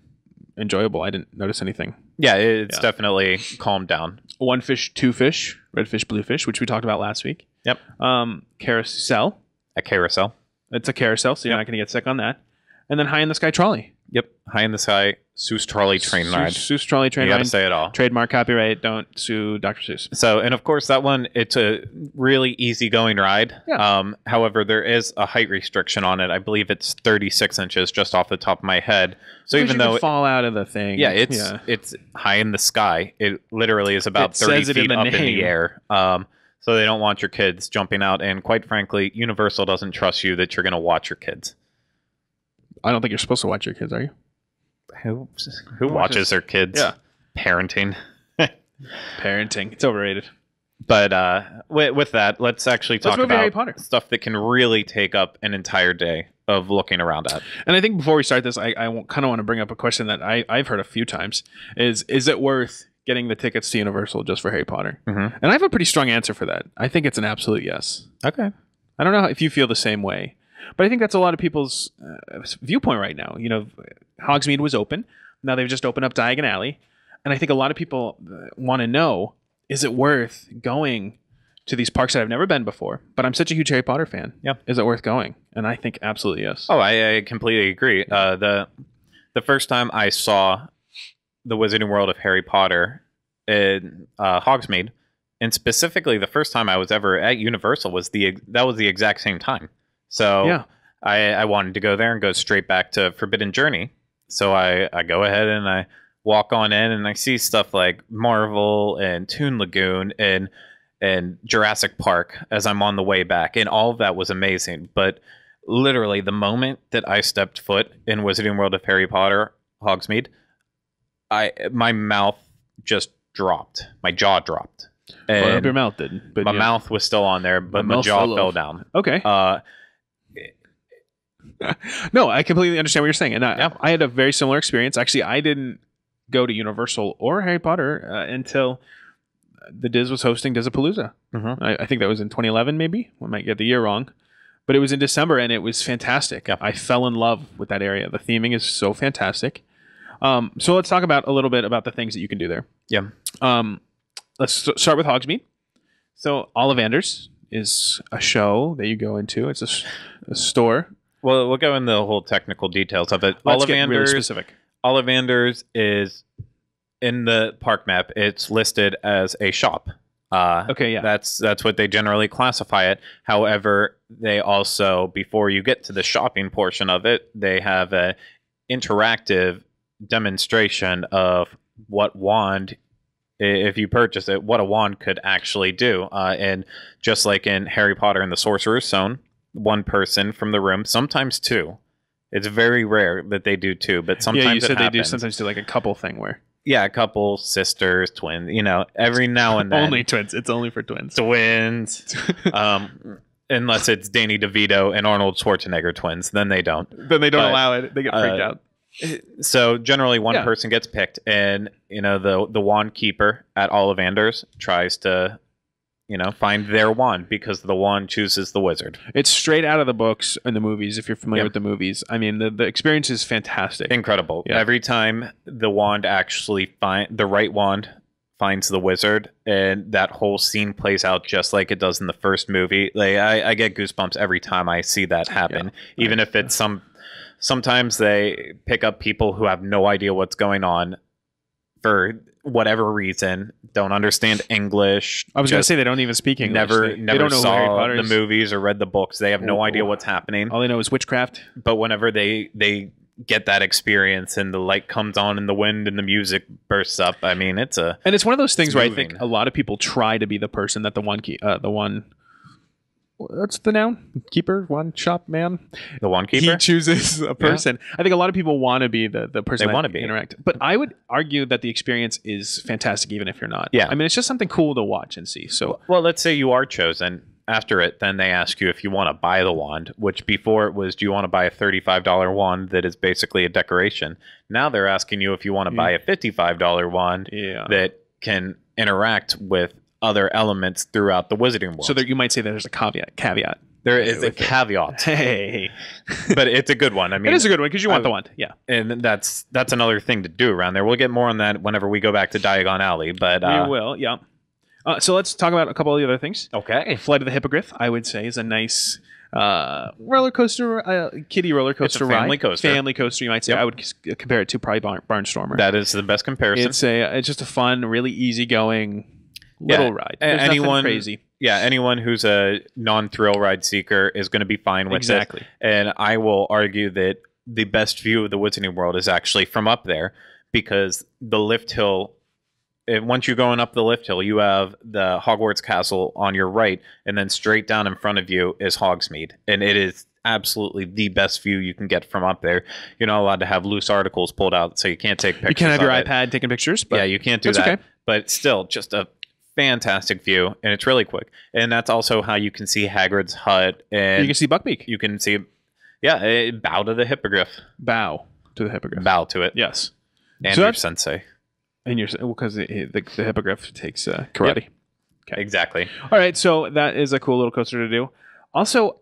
enjoyable. I didn't notice anything. Yeah, it's definitely calmed down. One fish, two fish, red fish, blue fish, which we talked about last week. Yep. Carousel. A carousel. It's a carousel, so you're not going to get sick on that. And then High in the Sky Trolley. Yep. High in the Sky, Seuss Trolley train ride. Seuss Trolley train ride. You got to say it all. Trademark, copyright, don't sue Dr. Seuss. So, and of course, that one, it's a really easygoing ride. Yeah. However, there is a height restriction on it. I believe it's 36 inches just off the top of my head. So because even though it fall out of the thing. Yeah, it's high in the sky. It literally is about 30 feet up in the air. So they don't want your kids jumping out. And quite frankly, Universal doesn't trust you that you're going to watch your kids. I don't think you're supposed to watch your kids, are you? Who watches their kids? Yeah. Parenting. Parenting. It's overrated. But with that, let's actually talk about Harry Potter. Stuff that can really take up an entire day of looking around at. And I think before we start this, I kind of want to bring up a question that I've heard a few times. Is it worth getting the tickets to Universal just for Harry Potter? Mm-hmm. And I have a pretty strong answer for that. I think it's an absolute yes. Okay. I don't know if you feel the same way. But I think that's a lot of people's viewpoint right now. Hogsmeade was open. Now they've just opened up Diagon Alley. And I think a lot of people want to know, is it worth going to these parks that I've never been before? But I'm such a huge Harry Potter fan. Yeah. Is it worth going? And I think absolutely yes. Oh, I completely agree. The first time I saw the Wizarding World of Harry Potter in Hogsmeade, and specifically the first time I was ever at Universal was the exact same time. So yeah. I wanted to go there and go straight back to Forbidden Journey. So I go ahead and I walk on in and I see stuff like Marvel and Toon Lagoon and Jurassic Park as I'm on the way back. And all of that was amazing. But literally the moment that I stepped foot in Wizarding World of Harry Potter, Hogsmeade, my mouth just dropped. My jaw dropped. And well, I hope your mouth didn't. But my mouth was still on there, but my jaw fell down. Okay. No, I completely understand what you're saying. And I had a very similar experience. Actually, I didn't go to Universal or Harry Potter until the Diz was hosting Dizapalooza. I think that was in 2011, maybe. I might get the year wrong. But it was in December, and it was fantastic. Yep. I fell in love with that area. The theming is so fantastic. So let's talk about a little bit about the things that you can do there. Yeah. Let's start with Hogsmeade. So Ollivanders is a show that you go into. It's a store. Well, we'll go in the whole technical details of it. Let's get really specific. Ollivanders is in the park map. It's listed as a shop. Okay, yeah. That's what they generally classify it. However, they also, before you get to the shopping portion of it, they have a interactive demonstration of what wand, if you purchase it, what a wand could actually do. And just like in Harry Potter and the Sorcerer's Stone, one person from the room, sometimes two. It's very rare that they do two, but sometimes you said it happens. They do sometimes do like a couple thing where. Yeah, a couple, sisters, twins, every now and then. Only twins. It's only for twins. Twins. Unless it's Danny DeVito and Arnold Schwarzenegger twins, then they don't. Then they don't allow it. They get freaked out. So generally one person gets picked, and the wand keeper at Ollivanders tries to find their wand, because the wand chooses the wizard. It's straight out of the books and the movies, if you're familiar with the movies. I mean, the experience is fantastic. Incredible. Yeah. Every time the wand actually the right wand finds the wizard, and that whole scene plays out just like it does in the first movie. Like I get goosebumps every time I see that happen. Yeah. Even if it's sometimes they pick up people who have no idea what's going on for whatever reason, don't understand English. I was going to say they don't even speak English. Never they don't know saw Harry Potter the movies or read the books. They have no idea what's happening. All they know is witchcraft. But whenever they get that experience, and the light comes on and the wind and the music bursts up, I mean, it's one of those things where I think a lot of people try to be the person that the one what's the noun? Keeper? One shop man? The wand keeper? He chooses a person. Yeah. I think a lot of people want to be the person they want to be. Interact. But I would argue that the experience is fantastic even if you're not. Yeah. I mean, it's just something cool to watch and see. So, well, let's say you are chosen. After it, then they ask you if you want to buy the wand, which before it was, do you want to buy a $35 wand that is basically a decoration? Now they're asking you if you want to buy a $55 wand that can interact with other elements throughout the wizarding world. So you might say that there's a caveat. There is a caveat. Hey. But it's a good one. I mean, it is a good one because you want the wand. Yeah. And that's another thing to do around there. We'll get more on that whenever we go back to Diagon Alley. But we will, yeah. So let's talk about a couple of the other things. Okay. Flight of the Hippogriff, I would say, is a nice roller coaster, kiddie roller coaster ride. Family coaster. Family coaster, you might say. Yep. I would compare it to probably Barnstormer. That is the best comparison. It's just a fun, really easygoing little ride. There's nothing crazy. Yeah, anyone who's a non-thrill ride seeker is going to be fine with it. And I will argue that the best view of the Wizarding World is actually from up there, because the lift hill, once you're going up the lift hill, you have the Hogwarts Castle on your right, and then straight down in front of you is Hogsmeade. And it is absolutely the best view you can get from up there. You're not allowed to have loose articles pulled out, so you can't take pictures. You can't have your iPad taking pictures. But yeah, you can't do that. Okay. But still, just a fantastic view, and it's really quick. And that's also how you can see Hagrid's hut, and you can see Buckbeak. You can see, bow to the hippogriff. Bow to the hippogriff. Bow to it. Yes. And your sensei. And because the hippogriff takes karate. Yep. Okay. Exactly. All right, so that is a cool little coaster to do. Also,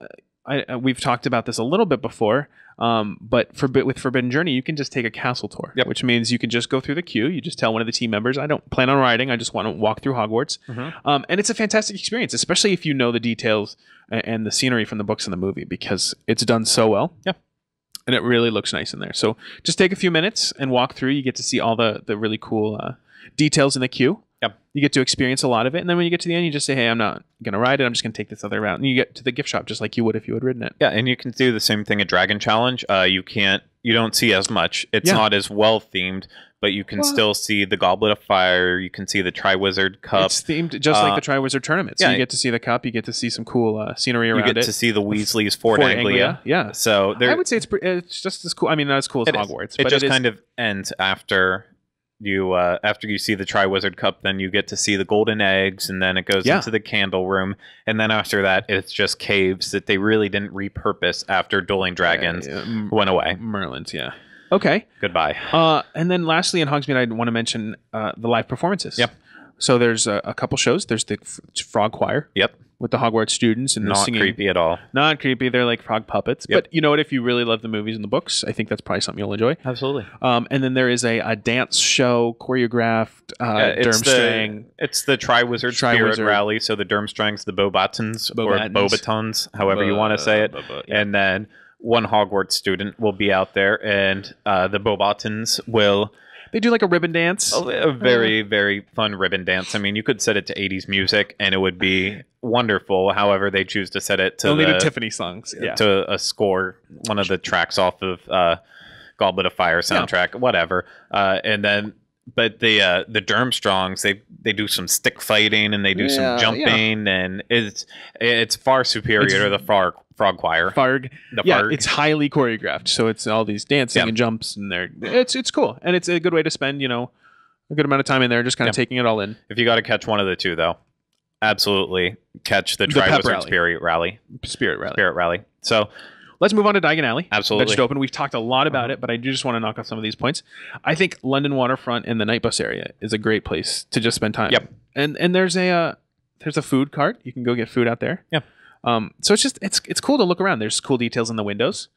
we've talked about this a little bit before, but with Forbidden Journey, you can just take a castle tour, which means you can just go through the queue. You just tell one of the team members, I don't plan on riding. I just want to walk through Hogwarts. Mm-hmm. And it's a fantastic experience, especially if you know the details and the scenery from the books and the movie, because it's done so well. Yeah. And it really looks nice in there. So just take a few minutes and walk through. You get to see all the really cool details in the queue. Yep. You get to experience a lot of it, and then when you get to the end, you just say, "Hey, I'm not gonna ride it. I'm just gonna take this other route." And you get to the gift shop just like you would if you had ridden it. Yeah, and you can do the same thing at Dragon Challenge. You don't see as much. It's not as well themed, but you can still see the Goblet of Fire. You can see the Triwizard Cup. It's themed just like the Triwizard Tournament. So you get to see the cup. You get to see some cool scenery around it. You get to see the Weasleys' Fort Anglia. Yeah. So I would say it's just as cool. I mean, not as cool as Hogwarts. But it just kind of ends after you see the Triwizard Cup. Then you get to see the golden eggs, and then it goes into the candle room. And then after that, it's just caves that they really didn't repurpose after Dueling Dragons went away. Merlin's, yeah. Okay. Goodbye. And then lastly, in Hogsmeade, I want to mention the live performances. Yep. So there's a couple shows. There's the Frog Choir. Yep. With the Hogwarts students and not singing. Creepy at all. Not creepy. They're like frog puppets. Yep. But you know what? If you really love the movies and the books, I think that's probably something you'll enjoy. Absolutely. And then there is a dance show choreographed Durmstrang. It's the Triwizard Spirit Rally. So the Durmstrangs, the Bobatons, or Bobatons, however you want to say it. And then one Hogwarts student will be out there, and the Bobatons will... They do like a ribbon dance. A very, very fun ribbon dance. I mean, you could set it to 80s music, and it would be wonderful. However, they choose to set it to only to Tiffany songs. Yeah. To a score, one of the tracks off of Goblet of Fire soundtrack, whatever. And then, but the Durmstrongs, they do some stick fighting, and they do some jumping, and it's far superior to the Frog Choir. Farg. It's highly choreographed. So it's all these dancing and jumps, and it's cool. And it's a good way to spend, a good amount of time in there, just kind of taking it all in. If you got to catch one of the two, though, absolutely catch the Triwizard Spirit Rally. Spirit Rally. So let's move on to Diagon Alley. Absolutely. That just opened. We've talked a lot about it, but I do just want to knock off some of these points. I think London Waterfront and the Night Bus area is a great place to just spend time. Yep. And there's a food cart. You can go get food out there. Yep. So it's cool to look around. There's cool details in the windows.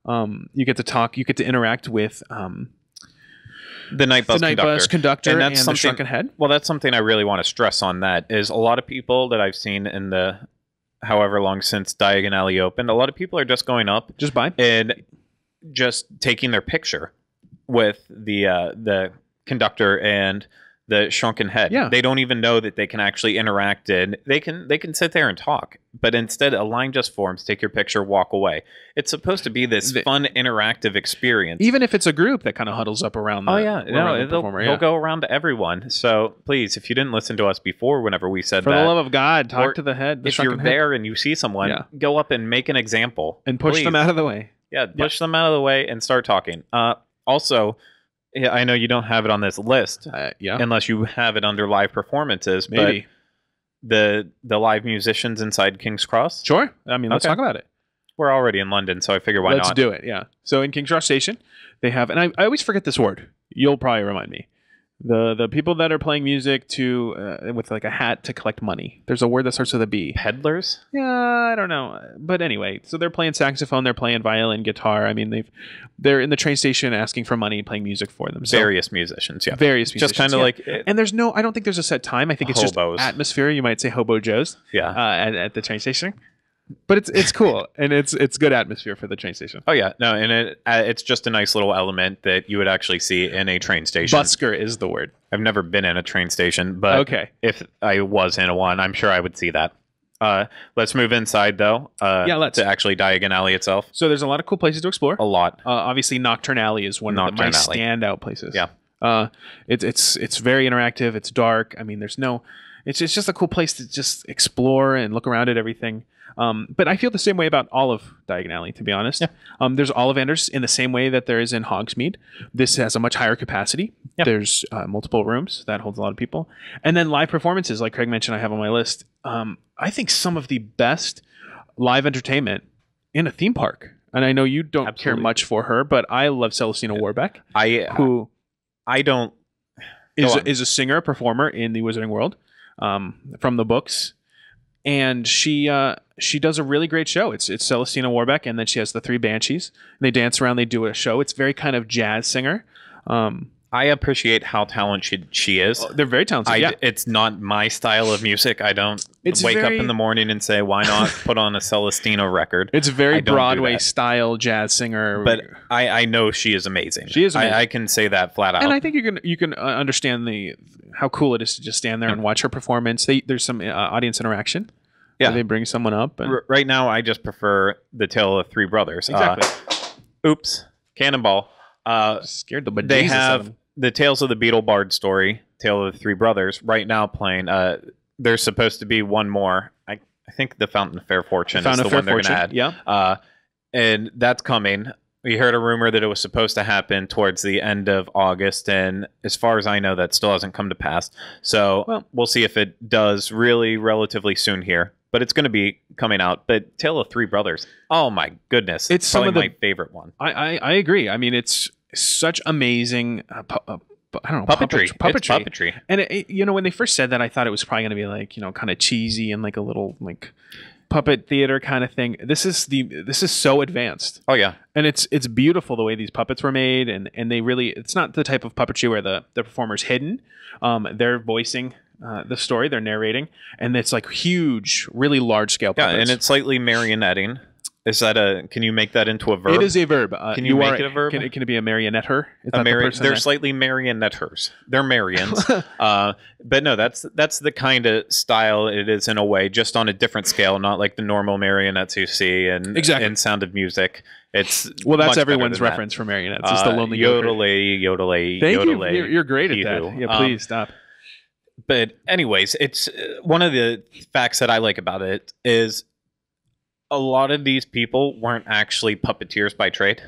You get to talk. You get to interact with the Night Bus conductor and the Shrunken Head. Well, that's something I really want to stress on. That is a lot of people that I've seen in the however long since Diagon Alley opened. A lot of people are just going up, just by and just taking their picture with the conductor and the Shrunken Head. Yeah. They don't even know that they can actually interact, and they can sit there and talk. But instead, a line just forms, take your picture, walk away. It's supposed to be this fun, interactive experience. Even if it's a group that kind of huddles up around the they'll go around to everyone. So please, if you didn't listen to us before, whenever we said For the love of God, talk to the head. If you're there and you see someone, go up and make an example. And push them out of the way. Yeah, push them out of the way and start talking. Also... Yeah, I know you don't have it on this list, unless you have it under live performances. Maybe. But the live musicians inside King's Cross? Sure. I mean, let's talk about it. We're already in London, so I figure why not? Let's do it, yeah. So in King's Cross Station, they have, and I always forget this word. You'll probably remind me. The people that are playing music with like a hat to collect money. There's a word that starts with a B. Peddlers? Yeah, I don't know. But anyway, so they're playing saxophone, they're playing violin, guitar. I mean, they're in the train station asking for money, playing music for them. So, various musicians, yeah. Various musicians. Just kind of like... And I don't think there's a set time. I think it's hobos. Just atmosphere. You might say Hobo Joe's. Yeah. At the train station. But it's cool, and it's good atmosphere for the train station. Oh yeah, no, and it's just a nice little element that you would actually see in a train station. Busker is the word. I've never been in a train station, but if I was in one, I'm sure I would see that. Let's move inside though. Let's to actually Diagon Alley itself. So there's a lot of cool places to explore. A lot. Obviously, Nocturne Alley is one of my standout places. Yeah. It's very interactive. It's dark. I mean, it's just a cool place to just explore and look around at everything. But I feel the same way about all of Diagon Alley, to be honest. Yeah. There's Ollivanders in the same way that there is in Hogsmeade. This has a much higher capacity. Yeah. There's multiple rooms. That holds a lot of people. And then live performances, like Craig mentioned, I have on my list. I think some of the best live entertainment in a theme park. And I know you don't care much for her, but I love Celestina Warbeck, who is a singer, performer in the Wizarding World from the books. And she does a really great show. It's Celestina Warbeck, and then she has the three Banshees. And they dance around. They do a show. It's very kind of jazz singer. I appreciate how talented she is. They're very talented. It's not my style of music. I don't wake up in the morning and say, why not put on a Celestino record? It's very Broadway style jazz singer. But I know she is amazing. She is amazing. I can say that flat out. And I think you can understand how cool it is to just stand there and watch her performance. There's some audience interaction. Yeah. They bring someone up. And... Right now, I just prefer The Tale of Three Brothers. Exactly. Oops. Cannonball. Scared the bejesus They have out of them. the Tales of the Beetle Bard story, Tale of the Three Brothers, right now playing. There's supposed to be one more. I think the Fountain of Fair Fortune is the one they're going to add. Yeah. And that's coming. We heard a rumor that it was supposed to happen towards the end of August, and as far as I know, that still hasn't come to pass. So we'll see if it does really relatively soon here. But it's going to be coming out. But Tale of Three Brothers, oh my goodness. It's probably some of my favorite one. I agree. I mean, it's such amazing, I don't know, puppetry. Puppetry. It's puppetry. And when they first said that, I thought it was probably going to be like, kind of cheesy and like a little like puppet theater kind of thing. This is so advanced. Oh yeah. And it's beautiful the way these puppets were made, and they really, it's not the type of puppetry where the performer's hidden. They're voicing the story, they're narrating, and it's like huge, really large scale puppets. Yeah, and it's slightly marionetting. Is that can you make that into a verb? It is a verb. Can you make it a verb? Can it be a marionetteer? They're slightly marionetters. They're Marians. But no, that's the kind of style it is in a way, just on a different scale, not like the normal marionettes you see in Sound of Music. It's that's everyone's reference for marionettes. It's the Lonely yodelay, yodelay, Thank yodelay. you. You're great at that. Yeah, please stop. But anyways, it's one of the facts that I like about it is a lot of these people weren't actually puppeteers by trade,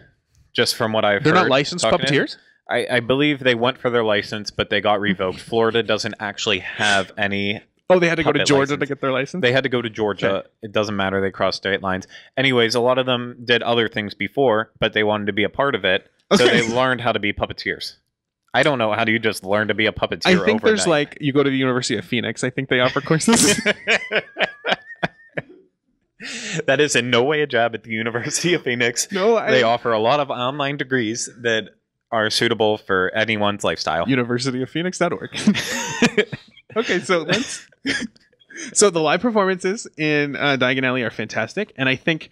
just from what I've heard. They're not licensed puppeteers? I believe they went for their license, but they got revoked. Florida doesn't actually have any. Oh, they had to go to Georgia to get their license? They had to go to Georgia. Okay. It doesn't matter. They crossed state lines. Anyways, a lot of them did other things before, but they wanted to be a part of it. Okay. So they learned how to be puppeteers. I don't know. How do you just learn to be a puppeteer I think overnight? There's like, you go to the University of Phoenix. I think they offer courses. That is in no way a jab at the University of Phoenix. No, they offer a lot of online degrees that are suitable for anyone's lifestyle. Universityofphoenix.org. Okay, so the live performances in Diagon Alley are fantastic, and I think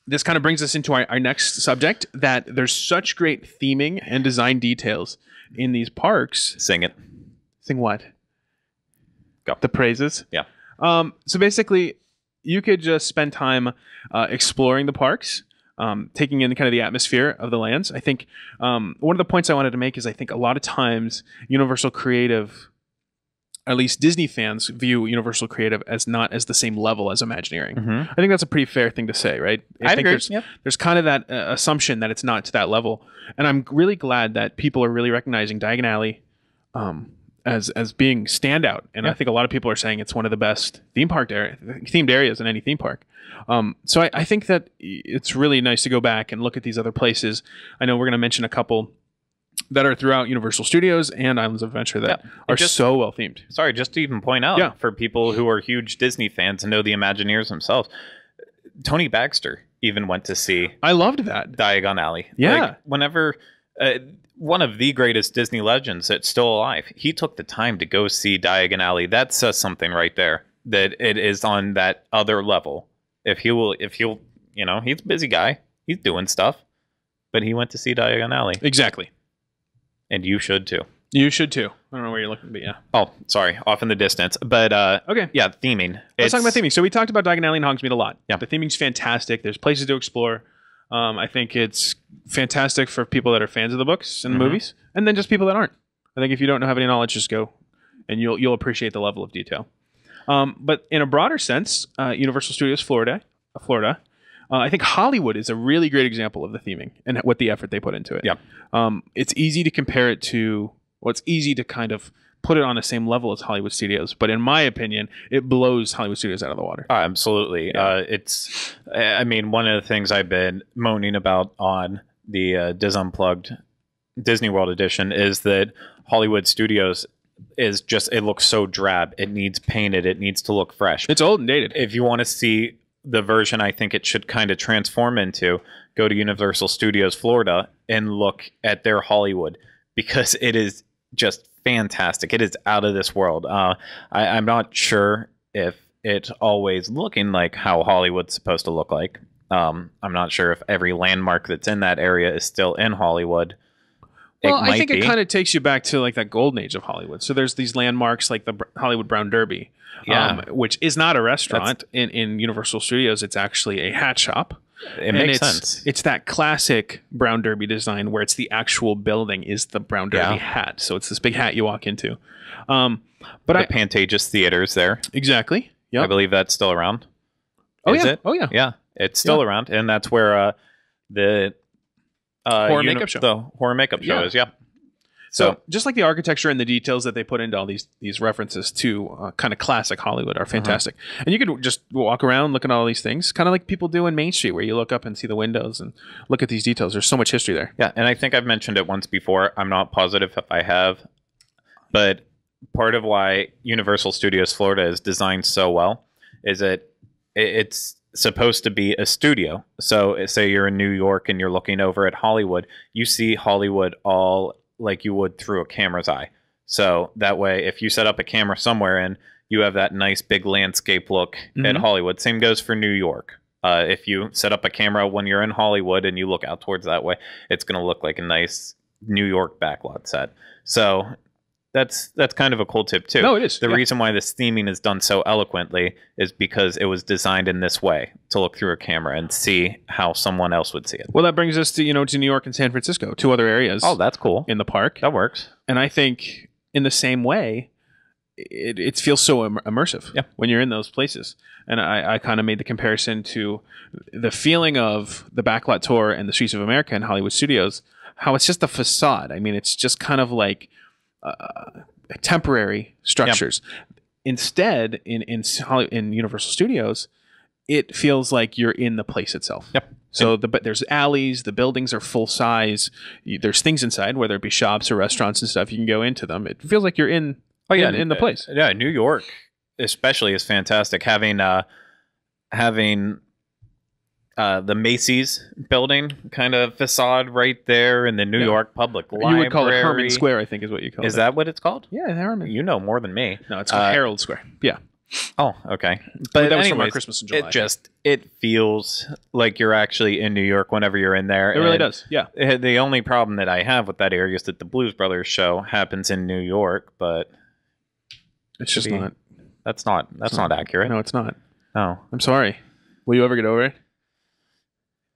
this kind of brings us into our next subject, that there's such great theming and design details in these parks. Sing it. Sing what? Go. The praises? Yeah. So basically, you could just spend time exploring the parks, taking in kind of the atmosphere of the lands. I think one of the points I wanted to make is I think a lot of times Universal Creative, at least Disney fans, view Universal Creative as not as the same level as Imagineering. Mm-hmm. I think that's a pretty fair thing to say, right? I think agree. There's kind of that assumption that it's not to that level. And I'm really glad that people are really recognizing Diagon Alley as being standout. And I think a lot of people are saying it's one of the best themed areas in any theme park. So I think that it's really nice to go back and look at these other places. I know we're going to mention a couple that are throughout Universal Studios and Islands of Adventure that are so well themed. Sorry, just to even point out for people who are huge Disney fans and know the Imagineers themselves, Tony Baxter even went to see. I loved that Diagon Alley. Yeah, like, whenever one of the greatest Disney legends that's still alive, he took the time to go see Diagon Alley. That says something right there, that it is on that other level. If he'll, he's a busy guy. He's doing stuff, but he went to see Diagon Alley. Exactly. And you should too. You should too. I don't know where you're looking, but yeah. Oh, sorry. Off in the distance. But okay. Yeah, theming. Let's talk about theming. So we talked about Diagon Alley and Hogsmeade a lot. Yeah. The theming's fantastic. There's places to explore. I think it's fantastic for people that are fans of the books and the movies, and then just people that aren't. I think if you don't have any knowledge, just go, and you'll appreciate the level of detail. But in a broader sense, Universal Studios Florida, I think Hollywood is a really great example of the theming and what the effort they put into it. Yeah. It's easy to compare it to, it's easy to kind of put it on the same level as Hollywood Studios, but in my opinion, it blows Hollywood Studios out of the water. Absolutely. Yeah. One of the things I've been moaning about on the Dis Unplugged Disney World Edition is that Hollywood Studios is just, it looks so drab. It needs painted. It needs to look fresh. It's old and dated. If you want to see the version I think it should kind of transform into, go to Universal Studios Florida and look at their Hollywood. because it is just fantastic. It is out of this world. I'm not sure if it's always looking like how Hollywood's supposed to look like. I'm not sure if every landmark that's in that area is still in Hollywood. Well, I think it kind of takes you back to like that golden age of Hollywood. So there's these landmarks like the Hollywood Brown Derby, which is not a restaurant. In Universal Studios, it's actually a hat shop. It makes sense. It's that classic Brown Derby design where it's the actual building is the Brown Derby hat. So it's this big hat you walk into. But the Pantages Theater's there. Exactly. Yeah, I believe that's still around. Is it? Oh yeah. Yeah, it's still around, and that's where the horror makeup show. The horror makeup show is. Yeah. So just like the architecture and the details that they put into all these references to kind of classic Hollywood are fantastic. And you could just walk around, look at all these things, kind of like people do in Main Street, where you look up and see the windows and look at these details. There's so much history there. Yeah, and I think I've mentioned it once before. I'm not positive if I have, but part of why Universal Studios Florida is designed so well is that it's supposed to be a studio. So say you're in New York and you're looking over at Hollywood, you see Hollywood all like you would through a camera's eye. So that way, if you set up a camera somewhere and you have that nice big landscape look at Hollywood, same goes for New York. If you set up a camera when you're in Hollywood and you look out towards that way, it's going to look like a nice New York backlot set. So that's kind of a cool tip too. No, it is. The reason why this theming is done so eloquently is because it was designed in this way to look through a camera and see how someone else would see it. Well, that brings us to to New York and San Francisco, two other areas. Oh, that's cool. In the park. That works. And I think in the same way, it feels so immersive when you're in those places. And I kind of made the comparison to the feeling of the Backlot Tour and the Streets of America and Hollywood Studios, how it's just a facade. I mean, it's just kind of like temporary structures. Instead, in Universal Studios, it feels like you're in the place itself. So but there's alleys, the buildings are full size. There's things inside, whether it be shops or restaurants and stuff. You can go into them. It feels like you're in the place. Yeah, New York especially is fantastic. Having the Macy's building kind of facade right there in the New York Public Library. You would call it Herman Square, I think is what you call it. Is that what it's called? Yeah, Herman. You know more than me. No, it's called Herald Square. Yeah. Oh, okay. But that was from our Christmas in July. It feels like you're actually in New York whenever you're in there. It really does. Yeah. The only problem that I have with that area is that the Blues Brothers show happens in New York, but it's just not. That's not accurate. No, it's not. Oh, I'm sorry. Will you ever get over it?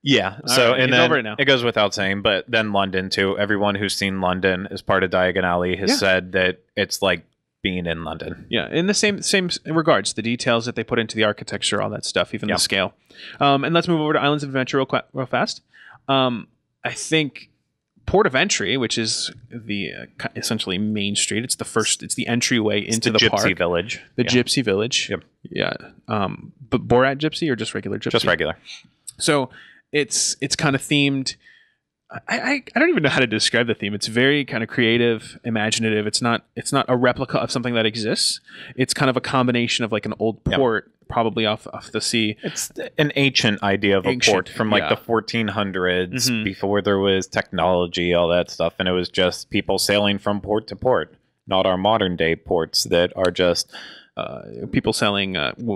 Yeah. All so right, and then over it now. It goes without saying, but then London too. Everyone who's seen London as part of Diagon Alley has said that it's like being in London. Yeah, in the same regards, the details that they put into the architecture, all that stuff, even the scale. And let's move over to Islands of Adventure real fast. I think Port of Entry, which is the essentially Main Street. It's the entryway into the Gypsy park. Village. The Gypsy Village. Yep. Yeah. But Borat Gypsy or just regular Gypsy? Just regular. So it's kind of themed. I don't even know how to describe the theme. It's very kind of creative, imaginative. It's not a replica of something that exists. It's kind of a combination of like an old port, probably off the sea. It's an ancient idea of a port from like the 1400s, before there was technology, all that stuff, and it was just people sailing from port to port, not our modern day ports that are just people selling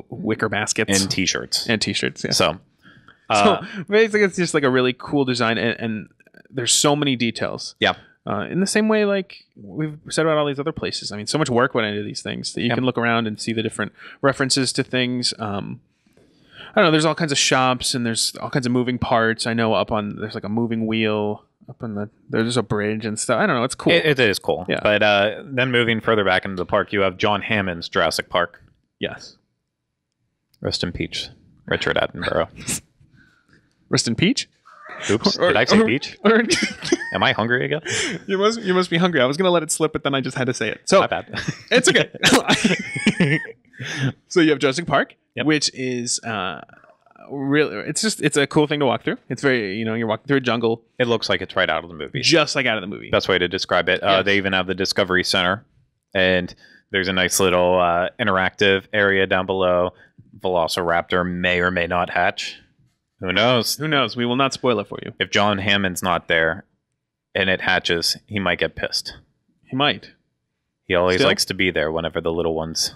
wicker baskets and t-shirts. Yeah. So basically, it's just like a really cool design, and there's so many details. Yeah. In the same way, like we've said about all these other places. I mean, so much work went into these things that you can look around and see the different references to things. I don't know. There's all kinds of shops and there's all kinds of moving parts. I know there's like a moving wheel up on there's a bridge and stuff. I don't know. It's cool. It is cool. Yeah. But then moving further back into the park, you have John Hammond's Jurassic Park. Yes. Rest in peach, Richard Attenborough. Rest in peach? Oops, did I say peach? Am I hungry again? You must be hungry. I was going to let it slip, but then I just had to say it. So my bad. It's okay. So you have Jurassic Park, which is really, it's a cool thing to walk through. It's very, you're walking through a jungle. It looks like it's right out of the movie. Just like out of the movie. Best way to describe it. Yes. They even have the Discovery Center, and there's a nice little interactive area down below. Velociraptor may or may not hatch. Who knows? Who knows? We will not spoil it for you. If John Hammond's not there, and it hatches, he might get pissed. He might. He always likes to be there whenever the little ones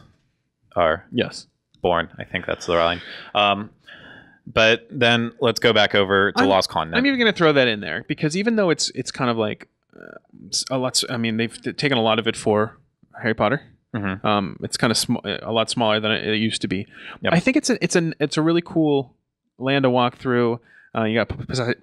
are born. I think that's the line. But then let's go back over to Lost Continent. I'm even going to throw that in there because even though it's kind of like a lot. I mean, they've taken a lot of it for Harry Potter. Mm-hmm. It's kind of a lot smaller than it used to be. Yep. I think it's a really cool land to walk through. You got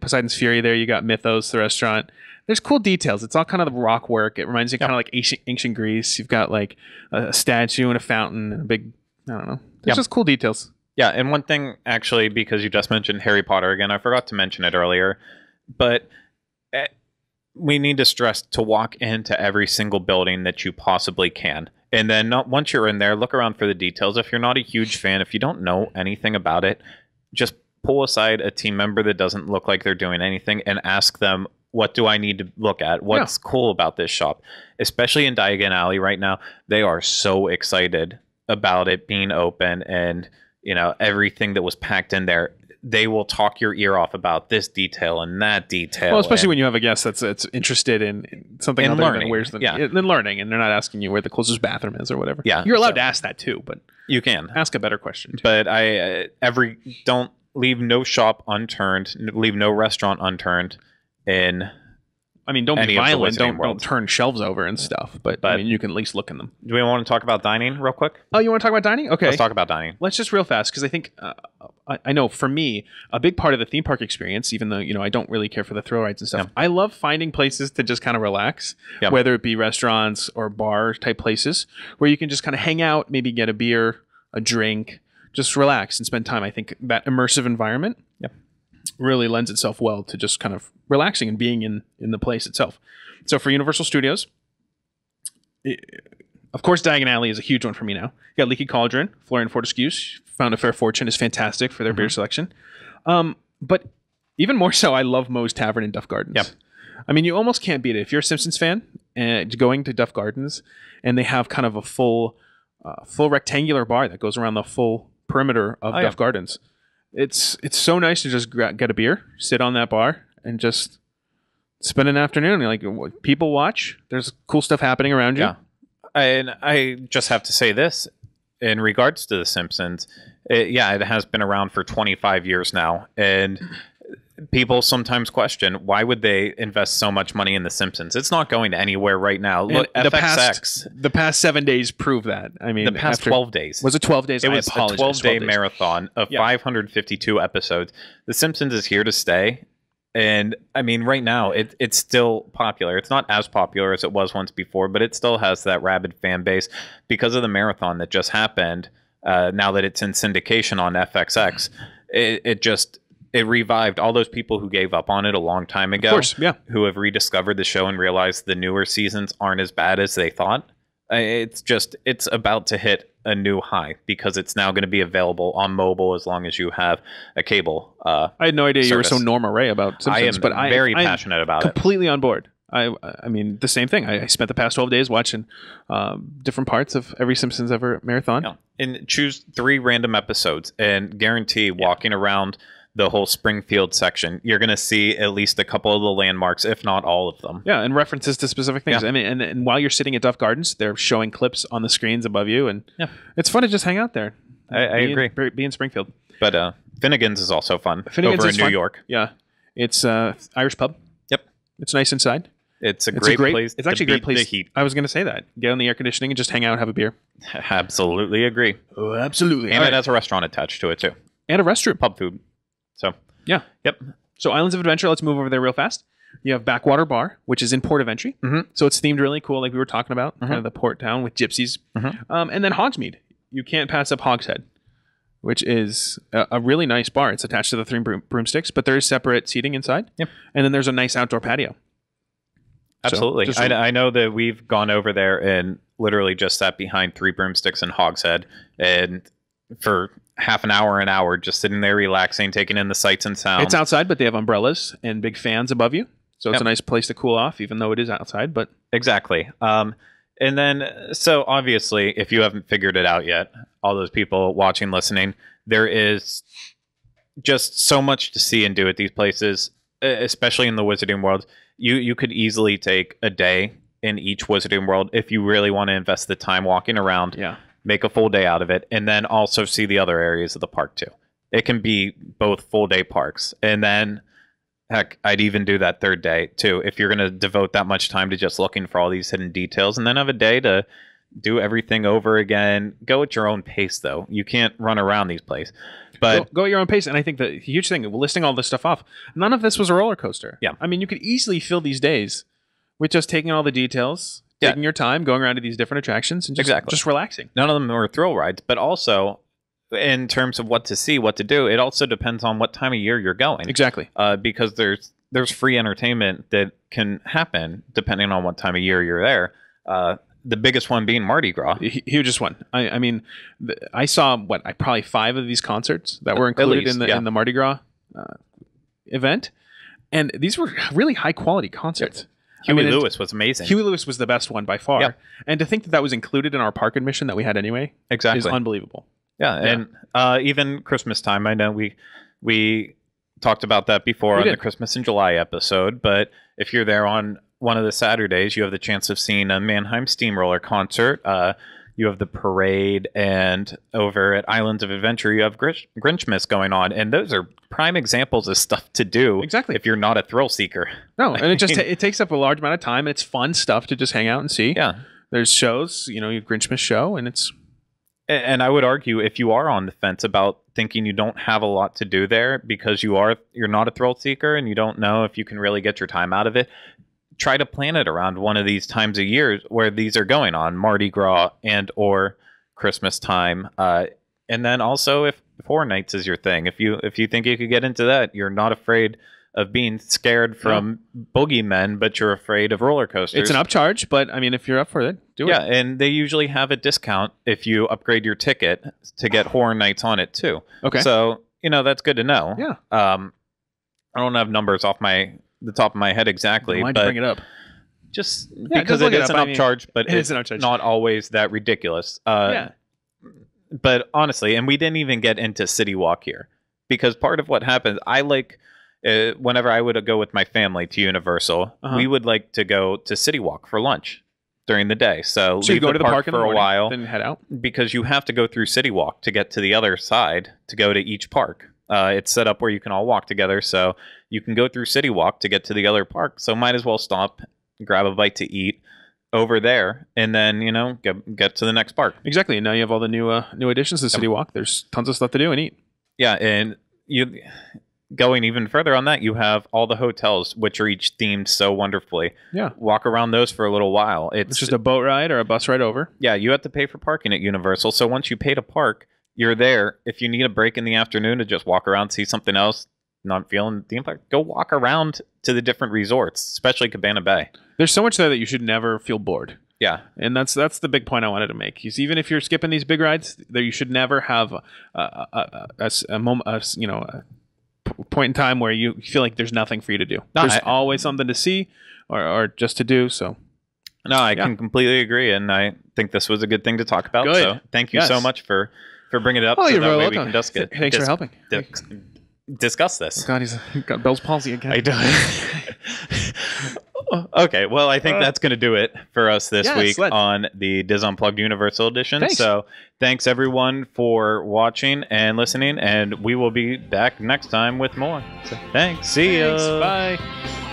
Poseidon's Fury there. You got Mythos, the restaurant. There's cool details. It's all kind of the rock work. It reminds you kind of like ancient Greece. You've got like a statue and a fountain and a big, I don't know. There's just cool details. Yeah, and one thing actually, because you just mentioned Harry Potter again, I forgot to mention it earlier, but we need to stress to walk into every single building that you possibly can. And then once you're in there, look around for the details. If you're not a huge fan, if you don't know anything about it, just pull aside a team member that doesn't look like they're doing anything and ask them, what do I need to look at? What's cool about this shop? Especially in Diagon Alley right now, they are so excited about it being open and, you know, everything that was packed in there. They will talk your ear off about this detail and that detail. Well, especially when you have a guest that's interested in something other than where's the in learning, and they're not asking you where the closest bathroom is or whatever. Yeah, you're allowed to ask that too, but you can ask a better question too. But don't leave no shop unturned, leave no restaurant unturned. I mean, don't be violent. Don't turn shelves over and stuff. But I mean, you can at least look in them. Do we want to talk about dining real quick? Oh, you want to talk about dining? Okay, let's talk about dining. Let's just real fast because I think I know for me a big part of the theme park experience, even though I don't really care for the thrill rides and stuff. I love finding places to just kind of relax, whether it be restaurants or bar type places where you can just kind of hang out, maybe get a beer, a drink, just relax and spend time. I think that immersive environment really lends itself well to just kind of relaxing and being in the place itself. So for Universal Studios, of course, Diagon Alley is a huge one for me now. You got Leaky Cauldron, Florian Fortescue's Found a Fair Fortune is fantastic for their beer selection. But even more so, I love Moe's Tavern in Duff Gardens. Yep. I mean, you almost can't beat it. If you're a Simpsons fan and going to Duff Gardens and they have kind of a full rectangular bar that goes around the full perimeter of Duff Gardens. It's so nice to just get a beer, sit on that bar, and just spend an afternoon. Like, people watch. There's cool stuff happening around you. Yeah. And I just have to say this in regards to The Simpsons. It has been around for 25 years now. And people sometimes question, why would they invest so much money in The Simpsons? It's not going anywhere right now. Look, FXX. The past 7 days prove that. I mean, the past 12 days. Was it 12 days? It was a 12-day marathon of 552 episodes. The Simpsons is here to stay. And, I mean, right now, it's still popular. It's not as popular as it was once before, but it still has that rabid fan base because of the marathon that just happened. Now that it's in syndication on FXX, it revived all those people who gave up on it a long time ago. Of course, yeah. Who have rediscovered the show and realized the newer seasons aren't as bad as they thought. It's about to hit a new high because it's now going to be available on mobile as long as you have a cable. I had no idea you were so Norma Ray about Simpsons, but I'm very passionate about it. Completely on board. I mean, the same thing. I spent the past 12 days watching different parts of every Simpsons ever marathon. Yeah. And choose 3 random episodes and guarantee walking around the whole Springfield section, you're going to see at least a couple of the landmarks, if not all of them. Yeah, and references to specific things. Yeah. I mean, and while you're sitting at Duff Gardens, they're showing clips on the screens above you, and it's fun to just hang out there. I agree. Be in Springfield. But Finnegan's is also fun over in New York. Yeah, it's Irish pub. Yep. It's nice inside. It's a great place. It's actually a great place. The heat. I was going to say that. Get on the air conditioning and just hang out and have a beer. Absolutely agree. Oh, absolutely. And it has a restaurant attached to it, too. And a restroom. Pub food. So, yeah. Yep. So, Islands of Adventure, let's move over there real fast. You have Backwater Bar, which is in Port of Entry. Mm-hmm. So, it's themed really cool, like we were talking about, kind of the port town with gypsies. Mm-hmm. And then Hogsmeade. You can't pass up Hogshead, which is a really nice bar. It's attached to the 3 broomsticks, but there is separate seating inside. Yep. And then there's a nice outdoor patio. Absolutely. So I know that we've gone over there and literally just sat behind 3 broomsticks and Hogshead and for half an hour, just sitting there relaxing, taking in the sights and sounds. It's outside, but they have umbrellas and big fans above you. So it's a nice place to cool off, even though it is outside. But exactly. And then, so obviously, if you haven't figured it out yet, all those people watching, listening, there is just so much to see and do at these places. especially in the Wizarding World, you could easily take a day in each Wizarding World if you really want to invest the time walking around. Yeah. Make a full day out of it, and then also see the other areas of the park too. It can be both full day parks, and then heck, I'd even do that third day too if you're going to devote that much time to just looking for all these hidden details, and then have a day to do everything over again. Go at your own pace, though. You can't run around these places. But go at your own pace. And I think the huge thing, listing all this stuff off, none of this was a roller coaster. Yeah. I mean, you could easily fill these days with just taking all the details, taking your time, going around to these different attractions, and just relaxing. None of them were thrill rides, but also in terms of what to see, what to do, it also depends on what time of year you're going. Exactly. Because there's free entertainment that can happen depending on what time of year you're there. The biggest one being Mardi Gras. Hugest one. I mean, I saw probably 5 of these concerts that were included in the Mardi Gras event, and these were really high quality concerts. Huey Lewis was amazing. Huey Lewis was the best one by far. Yep. And to think that was included in our park admission that we had anyway, is unbelievable. Yeah, and even Christmas time. I know we talked about that before on the Christmas in July episode, but if you're there on one of the Saturdays, you have the chance of seeing a Mannheim Steamroller concert. You have the parade, and over at Islands of Adventure, you have Grinchmas going on, and those are prime examples of stuff to do. Exactly. If you're not a thrill seeker. No, and it takes up a large amount of time, and it's fun stuff to just hang out and see. Yeah. There's shows, your Grinchmas show, and it's... And I would argue, if you are on the fence about thinking you don't have a lot to do there because you're not a thrill seeker and you don't know if you can really get your time out of it, try to plan it around one of these times of years where these are going on, Mardi Gras and or Christmas time. And then also, if Horror Nights is your thing, if you think you could get into that, you're not afraid of being scared from boogeymen, but you're afraid of roller coasters. It's an upcharge, but I mean, if you're up for it, do it. Yeah, and they usually have a discount if you upgrade your ticket to get Horror Nights on it too. Okay. So, that's good to know. Yeah. I don't have numbers off the top of my head exactly. Why'd you bring it up? Just because it is an upcharge, but it's not always that ridiculous. Yeah. But honestly, and we didn't even get into City Walk here, because part of what happens, I like... whenever I would go with my family to Universal, we would like to go to City Walk for lunch during the day. So you go to the park for a while, then head out, because you have to go through City Walk to get to the other side to go to each park. It's set up where you can all walk together, so you can go through City Walk to get to the other park. So might as well stop, grab a bite to eat over there, and then get to the next park. Exactly. And now you have all the new additions to City Walk. There's tons of stuff to do and eat. Yeah, and going even further on that, you have all the hotels, which are each themed so wonderfully. Yeah. Walk around those for a little while. It's just a boat ride or a bus ride over. Yeah, you have to pay for parking at Universal. So once you pay to park, you're there. If you need a break in the afternoon to just walk around, see something else, not feeling the theme park, go walk around to the different resorts, especially Cabana Bay. There's so much there that you should never feel bored. Yeah. And that's the big point I wanted to make. Even if you're skipping these big rides, there you should never have a moment, a point in time where you feel like there's nothing for you to do. There's always something to see or just to do. So no, I can completely agree, and I think this was a good thing to talk about. Good. So thank you so much for bringing it up. Oh, so you're that very way welcome. we can Thanks for helping. Discuss this. Oh God, he's got Bell's palsy again. I do. Okay, well, I think that's going to do it for us this week on the Diz Unplugged Universal Edition. Thanks. So thanks, everyone, for watching and listening, and we will be back next time with more. So thanks. See ya. Bye.